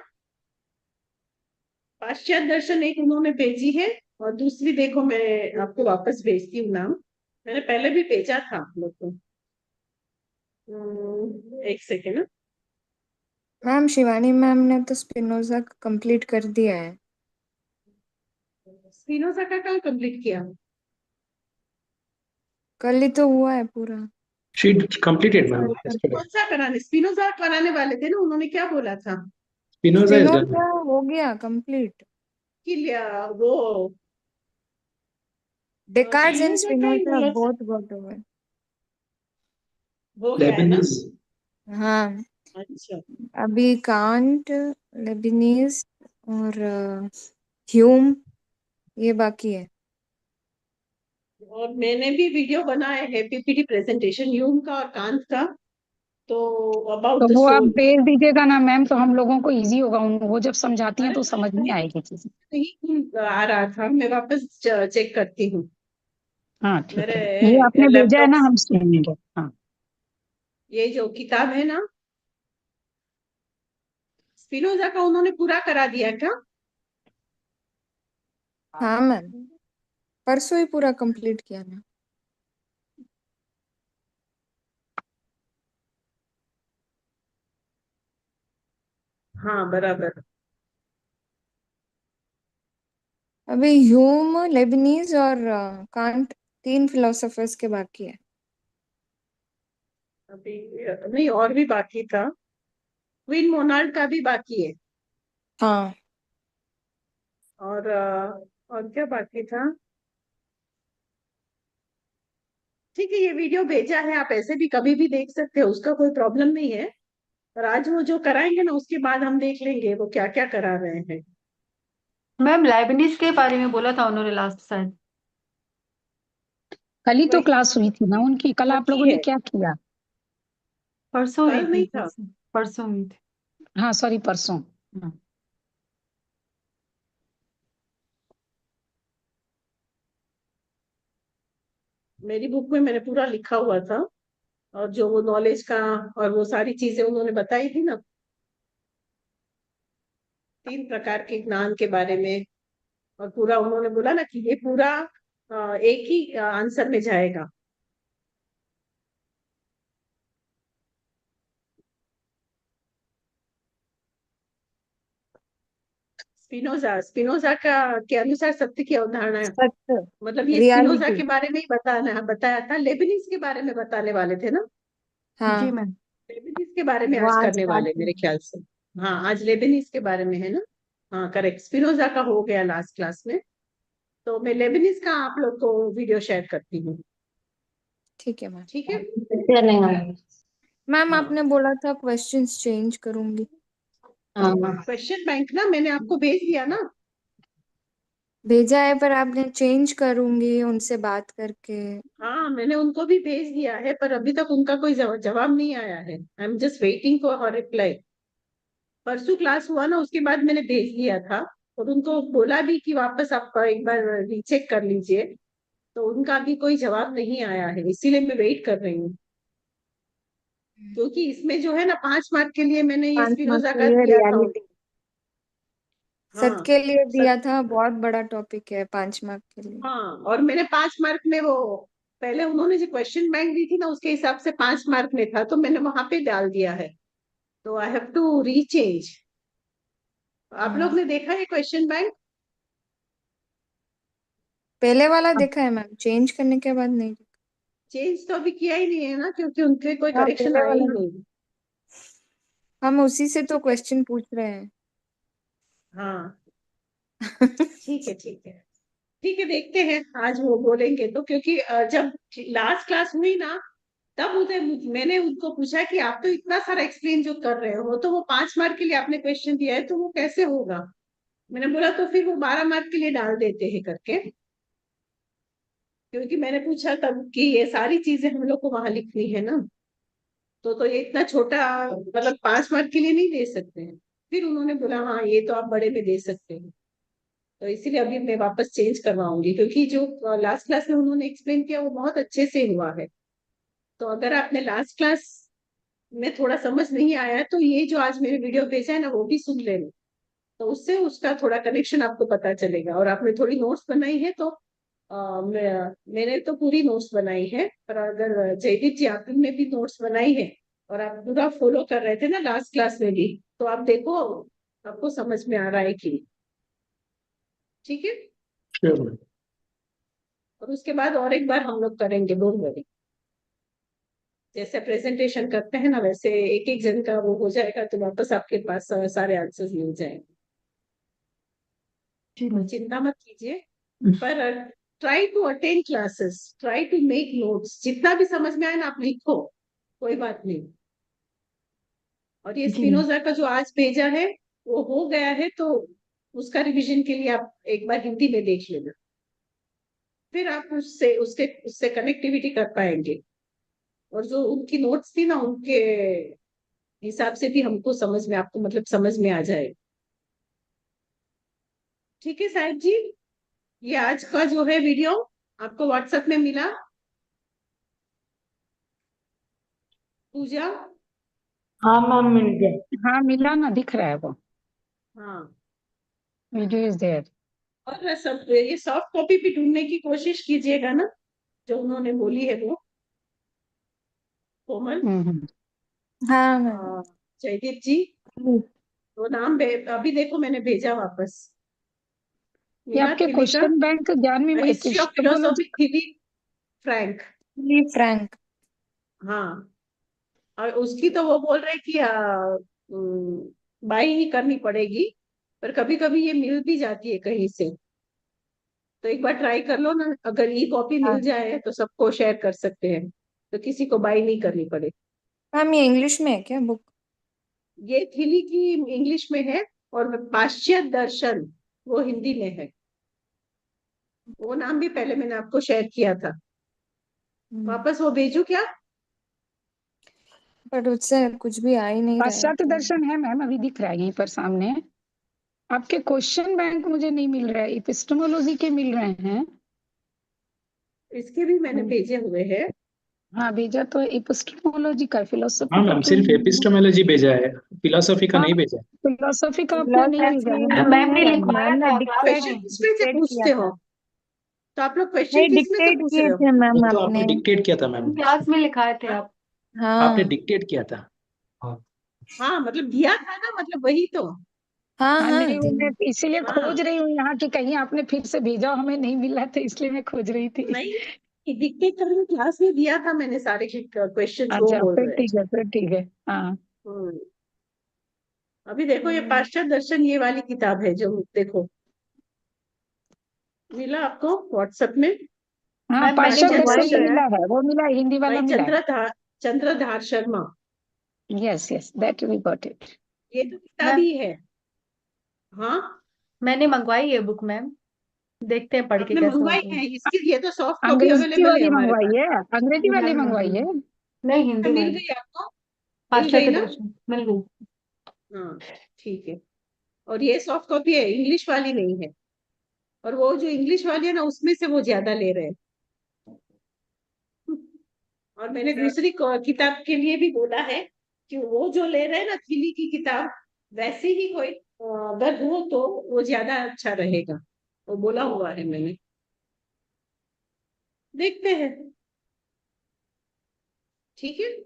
पाश्चात्य दर्शन, एक उन्होंने भेजी है, और दूसरी देखो मैं आपको वापस भेजती हूँ नाम। मैंने पहले भी भेजा था आप लोग को। एक सेकेंड। मैम शिवानी मैम ने तो स्पिनोजा कंप्लीट कर दिया है। स्पिनोजा का कहाँ कंप्लीट किया? कल ही तो हुआ है पूरा। She completed, ma'am, सर कर yesterday. कौन सा कराने? स्पिनोजा कराने वाले थे ना, उन्होंने क्या बोला था Spinoza is done. स्पिनोजा हो गया कंप्लीट। कि वो डेकार्ड्स एंड स्पिनोजा का ही स्पिनोजा बोला था, बोथ गॉट ओवर। हो गया है ना? Lebanese. हाँ, अच्छा। अभी कांट, लेबिनीज और ह्यूम ये बाकी है। और मैंने भी वीडियो बनाए हैं, पीपीटी प्रेजेंटेशन यूम का और कांत का, तो तो अबाउट द वो आप सोल। भेज दीजिएगा ना मैम, तो हम लोगों को इजी होगा। वो जब समझाती हैं अरे तो समझ में आएगी चीजें। नहीं आ रहा था, मैं वापस चेक करती हूँ हाँ ठीक मेरे है, ये आपने भेजा है लैपटॉप। ना, हम सुनेंगे। हाँ। ये जो किताब है ना स्पिनोजा का, उन्होंने पूरा करा दिया क्या? हाँ मैम, परसों ही पूरा कंप्लीट किया ना। हाँ बराबर। अभी ह्यूम, लेबिनीज और कांट तीन फिलोसोफर्स के बाकी है। अभी नहीं, और भी बाकी था, क्वीन मोनाल्ड का भी बाकी है। हाँ, और क्या बाकी था? ठीक है, ये वीडियो भेजा है, आप ऐसे भी कभी भी देख सकते हो, उसका कोई प्रॉब्लम नहीं है। पर आज वो जो कराएंगे ना, उसके बाद हम देख लेंगे वो क्या क्या करा रहे हैं। मैम लाइबनिज के बारे में बोला था उन्होंने लास्ट शायद। कल ही तो वही क्लास हुई थी ना उनकी। कल आप वही लोगों ने है। क्या किया? परसों हुई कल थी, नहीं था। परसों परसों हुई थी। हाँ सॉरी, परसों। हाँ। मेरी बुक में मैंने पूरा लिखा हुआ था, और जो वो नॉलेज का और वो सारी चीजें उन्होंने बताई थी ना, 3 प्रकार के ज्ञान के बारे में। और पूरा उन्होंने बोला ना कि ये पूरा एक ही आंसर में जाएगा। स्पिनोजा स्पिनोजा का के अनुसार सत्य की अवधारणा, सत्य, मतलब ये स्पिनोजा रियलिटी। के बारे में ही बताया था। लेबनिज के बारे में बताने वाले थे ना, जी हाँ, मैम। लेबनिज के बारे में वो आज आज करने स्टार्ट वाले मेरे किया। ख्याल से। हाँ आज लेबनिज के बारे में है ना। हाँ करेक्ट, स्पिनोजा का हो गया लास्ट क्लास में। तो मैं लेबनिज का आप लोग को वीडियो शेयर करती हूँ। ठीक है मैम। ठीक है। मैम हाँ आपने बोला था क्वेश्चंस चेंज करूंगी। हाँ क्वेश्चन बैंक ना मैंने आपको भेज दिया ना। भेजा है पर आपने चेंज करूंगी उनसे बात करके। हाँ मैंने उनको भी भेज दिया है, पर अभी तक उनका कोई जवाब नहीं आया है। I am just waiting for her reply. परसों क्लास हुआ ना, उसके बाद मैंने भेज दिया था, और उनको बोला भी कि वापस आप एक बार रीचेक कर लीजिए। तो उनका अभी कोई जवाब नहीं आया है, इसीलिए मैं वेट कर रही हूँ। क्योंकि इसमें जो है ना 5 मार्क के लिए मैंने ये 5 मार्क स्पिनोजा के का लिए दिया था रियलिटी। उनको। सत्य हाँ के लिए सर। दिया था, बहुत बड़ा टॉपिक है 5 मार्क के लिए। हाँ और मैंने 5 मार्क में वो पहले उन्होंने जो क्वेश्चन बैंक दी थी ना, उसके हिसाब से 5 मार्क में था, तो मैंने वहां पे डाल दिया है। तो आई हैव टू रीचेंज। आप लोग हाँ, ने देखा है क्वेश्चन बैंक? पहले वाला देखा है मैम, चेंज करने के बाद नहीं देखा। चेंज तो अभी किया ही नहीं है ना, क्योंकि उनके कोई हाँ, करेक्शन पहले आया ही वाला नहीं। हम उसी से तो क्वेश्चन पूछ रहे हैं। हाँ ठीक है ठीक है ठीक है, देखते हैं आज वो बोलेंगे तो, क्योंकि जब लास्ट क्लास हुई ना, तब मुझे मैंने उनको पूछा कि आप तो इतना सारा एक्सप्लेन जो कर रहे हो, तो वो 5 मार्क के लिए आपने क्वेश्चन दिया है, तो वो कैसे होगा। मैंने बोला तो फिर वो 12 मार्क के लिए डाल देते हैं करके, क्योंकि मैंने पूछा तब कि ये सारी चीजें हम लोग को वहां लिखनी है ना, तो ये इतना छोटा, मतलब 5 मार्क के लिए नहीं दे सकते हैं। फिर उन्होंने बोला हाँ ये तो आप बड़े में दे सकते हैं। तो इसीलिए अभी मैं वापस चेंज करवाऊंगी, क्योंकि जो लास्ट क्लास में उन्होंने एक्सप्लेन किया वो बहुत अच्छे से हुआ है। तो अगर आपने लास्ट क्लास में थोड़ा समझ नहीं आया, तो ये जो आज मेरे वीडियो भेजा है ना, वो भी सुन लेना। तो उससे उसका थोड़ा कनेक्शन आपको पता चलेगा। और आपने थोड़ी नोट्स बनाई है तो मैंने तो पूरी नोट्स बनाई है, पर अगर जयदीप जी आपने भी नोट्स बनाई है और आप पूरा फॉलो कर रहे थे ना लास्ट क्लास में भी, तो आप देखो आपको समझ में आ रहा है कि। ठीक है। Sure, ma'am. और उसके बाद और एक बार हम लोग करेंगे, डोंट वरी। जैसे प्रेजेंटेशन करते हैं ना, वैसे एक एक जन का वो हो जाएगा, तो वापस आपके पास सारे आंसर्स मिल जाएंगे। जी तो मैम। चिंता मत कीजिए, पर try to attend classes, try to make notes, जितना भी समझ में आए ना आप लिखो, कोई बात नहीं। और ये जी मैम। स्पिनोजा का जो आज भेजा है वो हो गया है, तो उसका रिवीजन के लिए आप एक बार हिंदी में देख लेना, फिर आप उससे उसके उससे कनेक्टिविटी कर पाएंगे। और जो उनकी नोट्स थी ना, उनके हिसाब से भी हमको समझ में, आपको मतलब समझ में आ जाए। ठीक है साहिब जी, ये आज का जो है वीडियो आपको व्हाट्सएप में मिला। पूजा। हाँ मैम, मिल गया। हाँ मिला ना, दिख रहा है वो, हाँ। Video is there. और सब ये सॉफ्ट कॉपी भी ढूंढने की कोशिश कीजिएगा ना, जो उन्होंने बोली है वो, कोमल। हम्म। हाँ मैम। हाँ, जयदीप जी, वो नाम अभी देखो मैंने भेजा वापस। ये मिला आपके थिली का, क्वेश्चन बैंक ज्ञान में history of epistemology. Philosophy, Thilly Frank. ली फ्रैंक। हाँ। और उसकी तो वो बोल रहे कि बाई ही करनी पड़ेगी, पर कभी कभी ये मिल भी जाती है कहीं से। तो एक बार ट्राई कर लो ना, अगर ई कॉपी हाँ मिल जाए तो सबको शेयर कर सकते हैं, तो किसी को बाई नहीं करनी पड़े। मैम, ये इंग्लिश में है क्या बुक? ये थिली की इंग्लिश में है, और पाश्चात्य दर्शन वो हिंदी में है। वो नाम भी पहले मैंने आपको शेयर किया था, वापस वो भेजू क्या। बट उससे कुछ भी आ ही नहीं रहा है पाश्चात्य तो। दर्शन है मैम, अभी दिख रहा है यहीं पर सामने। आपके क्वेश्चन बैंक मुझे नहीं मिल रहा है, एपिस्टेमोलॉजी के मिल रहे हैं। इसके भी मैंने भेजे हुए हैं। हाँ भेजा तो एपिस्टेमोलॉजी का, हाँ फिलोसफी का मैम, तो सिर्फ नहीं है। एपिस्टेमोलॉजी भेजा है, फिलोसॉफी का हाँ नहीं भेजा। फिलोसफी का आपने नहीं भेजा फिलोसफी है। मैम ने है, लिखवाया मैम ने था क्लास डिक्टेट क्वेश्चन में। किसमें से डिक्टेट किया पूछते हो, था। तो आप लोग क्वेश्चन नहीं, किसमें से डिक्टेट पूछ किए रहे हो। थे मैम वो तो आपने। आपने डिक्टेट किया था मैम। क्लास में लिखाए थे आप। आपने हाँ डिक्टेट किया था। हाँ। हाँ मतलब दिया था ना, मतलब वही तो। हाँ हाँ हाँ नहीं, वो मैं इसीलिए हाँ। खोज रही हूँ यहाँ की, कहीं आपने फिर से भेजा, हमें नहीं मिला था इसलिए मैं खोज रही थी। नहीं, दिक्कत करने क्लास में दिया था मैंने सारे क्वेश्चंस, वो अच्छा बोल फिर रहे हैं। ठीक है, फिर ठीक है। हाँ हम्म। अभी देखो ये पाश्चात्य दर्शन ये वाली किताब है, जो देखो मिला आपको व्हाट्सएप में। हाँ, मैम मैंने पाश्चात्य पाश्चात्य दर्शन मंगवाई तो है। दर्शन मिला है, वो मिला है, हिंदी वाला भाई मिला है। Chandradhar Sharma. Yes yes, that we got it. ये तो किताब मैम ही है। हाँ। मैंने मंगवाई है बुक मैम, देखते हैं पढ़ के आपने कैसा मंगवाई होता है। है इसकी, ये तो सॉफ्ट कॉपी अंग्रेजी अवेलेबल है वाली हमारे पास। मंगवाई है, अंग्रेजी जी वाली मैम मंगवाई मंगवाई। है। नहीं, हिंदी मिल वाली। गई आपको, मिल गई पाश्चात्य ना। दर्शन मिल गई। हाँ ठीक है। और ये सॉफ्ट कॉपी है, इंग्लिश वाली नहीं है। और वो जो इंग्लिश वाली है ना, उसमें से वो ज्यादा ले रहे हैं। और मैंने दूसरी किताब के लिए भी बोला है कि वो जो ले रहे हैं ना थिली की किताब, वैसे ही कोई अगर हो तो वो ज्यादा अच्छा रहेगा, वो बोला हुआ है मैंने। देखते हैं। ठीक है। जी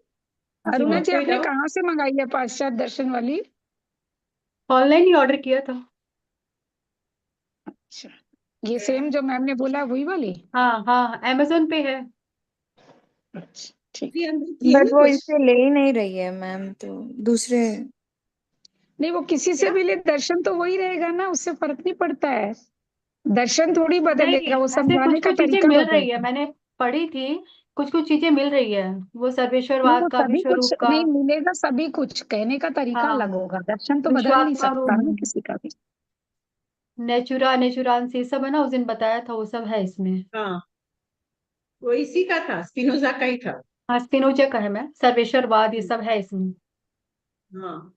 अरुणा और मैम। जी, कोई आपने डाउट। कहाँ से मंगाई है पाश्चात्य दर्शन वाली? ऑनलाइन ही ऑर्डर किया था। अच्छा, ये सेम जो मैम ने बोला वही वाली? हाँ हाँ, अमेजोन पे है। अच्छा ठीक। थी है बट ना वो कुछ? इसे ले ही नहीं रही है मैम, तो दूसरे। नहीं, वो किसी से क्या? भी ले, दर्शन तो वही रहेगा ना, उससे फर्क नहीं पड़ता है। दर्शन थोड़ी नहीं, बदलेगा, वो ऐसे कुछ समझाने का कुछ चीजें तरीका मिल रही है, बदलेगा। मैंने पढ़ी थी। कुछ कुछ चीजें मिल रही है, वो नहीं, वो सर्वेश्वरवाद का, सभी विश्व कुछ रूप का। नहीं मिलेगा, सभी कुछ कहने का तरीका हाँ, अलग होगा, दर्शन तो बदल नहीं विश्वात्मा सकता ना रूप, किसी का भी। नेचुरा नेचुरांस, ये सब है ना, उस दिन बताया था, वो सब है इसमें। हाँ, वो इसी का था, स्पिनोजा का ही था। हाँ, स्पिनोजा का है मैम, सर्वेश्वरवाद ये सब है इसमें। हाँ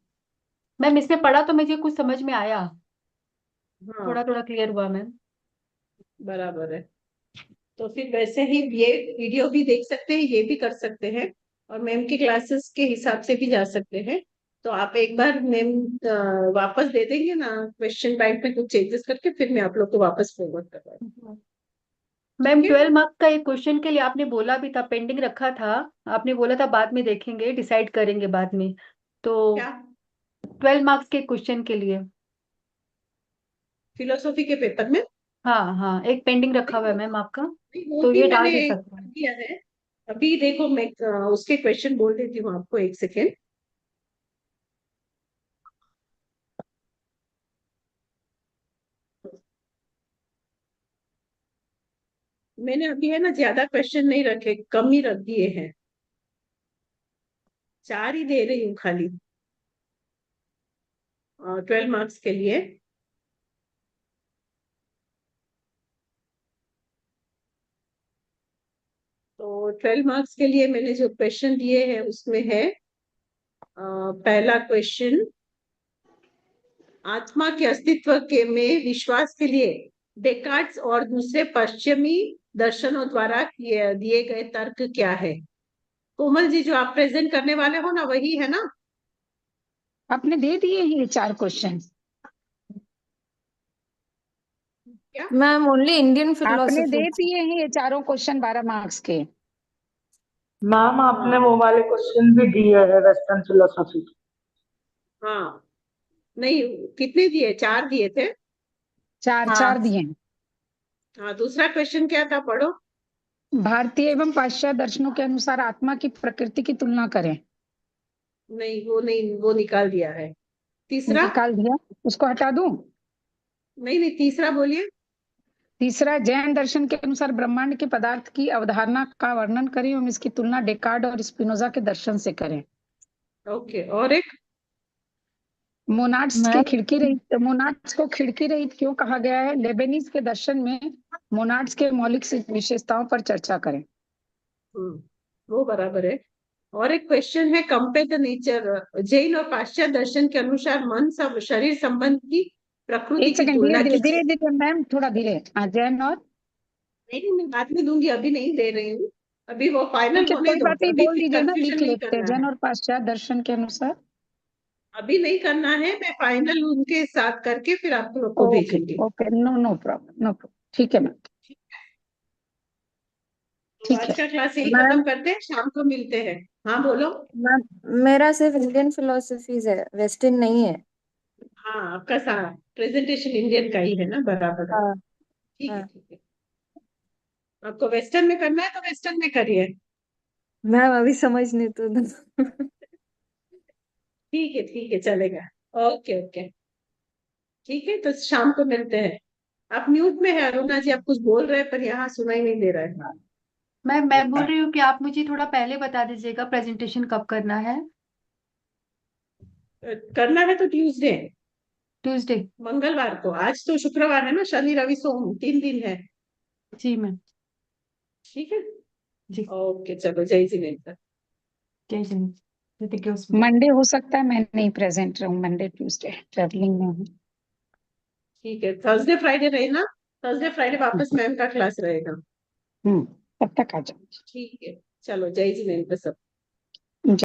मैम इसमें पढ़ा तो मुझे कुछ समझ में आया, हाँ, थोड़ा थोड़ा क्लियर हुआ मैम। बराबर है। तो फिर वैसे ही ये वीडियो भी देख सकते हैं, ये भी कर सकते हैं, और मैम की क्लासेस के हिसाब से भी जा सकते हैं। तो आप एक बार मैम वापस दे देंगे ना क्वेश्चन बैंक में कुछ चेंजेस करके, फिर मैं आप लोग को वापस फॉरवर्ड करवा दूँ। मैम ठीक है। 12 मार्क्स का एक क्वेश्चन के लिए आपने बोला भी था, पेंडिंग रखा था। आपने बोला था बाद में देखेंगे, डिसाइड करेंगे बाद में। तो क्या? 12 मार्क्स के क्वेश्चन के लिए। फिलोसॉफी के पेपर में? हाँ हाँ, एक पेंडिंग रखा नहीं हुआ है वो मैम आपका। नहीं, वो तो भी ये डाल मैंने दे सकते कर हैं। दिया है। अभी देखो मैं उसके क्वेश्चन बोल देती हूँ आपको, एक सेकेंड। मैंने अभी है ना ज्यादा क्वेश्चन नहीं रखे, कम ही रख दिए हैं, 4 ही दे रही हूँ खाली 12 मार्क्स के लिए। तो 12 मार्क्स के लिए मैंने जो क्वेश्चन दिए हैं उसमें है पहला क्वेश्चन, आत्मा के अस्तित्व के में विश्वास के लिए डेकार्ट्स और दूसरे पश्चिमी दर्शनों द्वारा दिए गए तर्क क्या है? कोमल जी, जो आप प्रेजेंट करने वाले हो ना, वही है ना? आपने दे दिए हैं ये 4 क्वेश्चन? क्या? मैम ओनली इंडियन आपने फिलोसफी। दे दिए हैं ये चारों क्वेश्चन 12 मार्क्स के? मैम आपने हाँ वो वाले क्वेश्चन भी दिए हैं वेस्टर्न फिलोसफी। हाँ। नहीं, कितने दिए? 4 दिए थे। चार हाँ। चार दिए हैं। हाँ, दूसरा क्वेश्चन क्या था, पढ़ो। भारतीय एवं पाश्चात्य दर्शनों के अनुसार आत्मा की प्रकृति की तुलना करें। नहीं, वो नहीं, वो निकाल दिया है। तीसरा? निकाल दिया, उसको हटा दूं? नहीं नहीं, तीसरा बोलिए। तीसरा, जैन दर्शन के अनुसार ब्रह्मांड के पदार्थ की अवधारणा का वर्णन करें एवं इसकी तुलना डेकार्ड और स्पिनोजा के दर्शन से करें। ओके, और एक? मैम मोनाड्स को खिड़की रहित क्यों कहा गया है? लेबनीज के दर्शन में मोनाड्स के मौलिक विशेषताओं पर चर्चा करें। वो बराबर है। और एक क्वेश्चन है, कंपेयर द नेचर, जैन और पाश्चात्य दर्शन के अनुसार मन सब शरीर संबंध की प्रकृति एक की सेकंड, धीरे तुलना धीरे कीजिए। धीरे धीरे मैम, थोड़ा धीरे। हाँ, जैन और, नहीं नहीं, मैं बाद में दूंगी, अभी नहीं दे रही हूँ। अभी वो फाइनल ठीक है, होने कोई दो, बात नहीं, अभी बोल फिर दीजिए ना, कंफ्यूजन लिख नहीं लेते हैं, करना जैन है। और पाश्चात्य दर्शन के अनुसार। अभी नहीं करना है, मैं फाइनल उनके साथ करके फिर आप लोग को ओके भेजूंगी। Okay, no no problem, no problem, ठीक है मैम। तो ठीक आज है का क्लास यही खत्म मैम करते हैं, शाम को मिलते हैं। हाँ बोलो। मैम मेरा सिर्फ इंडियन फिलोसफीज है, वेस्टर्न नहीं है। हाँ, आपका सारा प्रेजेंटेशन इंडियन का ही है ना, बराबर है। हाँ। ठीक है हाँ ठीक है। आपको वेस्टर्न में करना है तो वेस्टर्न में करिए। मैम अभी समझने तो दो। ठीक है, चलेगा। Okay okay. ठीक है, तो शाम को मिलते हैं। आप म्यूट में है अरुणा जी, आप कुछ बोल रहे हैं पर यहाँ सुनाई नहीं दे रहा है। मैं बोल रही हूँ कि आप मुझे थोड़ा पहले बता दीजिएगा प्रेजेंटेशन कब करना है। करना है तो ट्यूसडे, ट्यूसडे। मंगलवार को। आज तो शुक्रवार है ना, शनि रवि सोम 3 दिन है। जी मैम। ठीक है। जी। ओके, चलो, जय जिनेन्द्र। जय हिंद। ऋतिक के उसमें। मंडे हो सकता है मैं नहीं प्रेजेंट रहूं, मंडे ट्यूसडे ट्रेवलिंग में हूँ। ठीक है, थर्सडे फ्राइडे रहे ना? थर्सडे फ्राइडे वापस मैम का क्लास रहेगा। तब तक आ जाओ। ठीक है, चलो, जय जिनेन्द्र सब।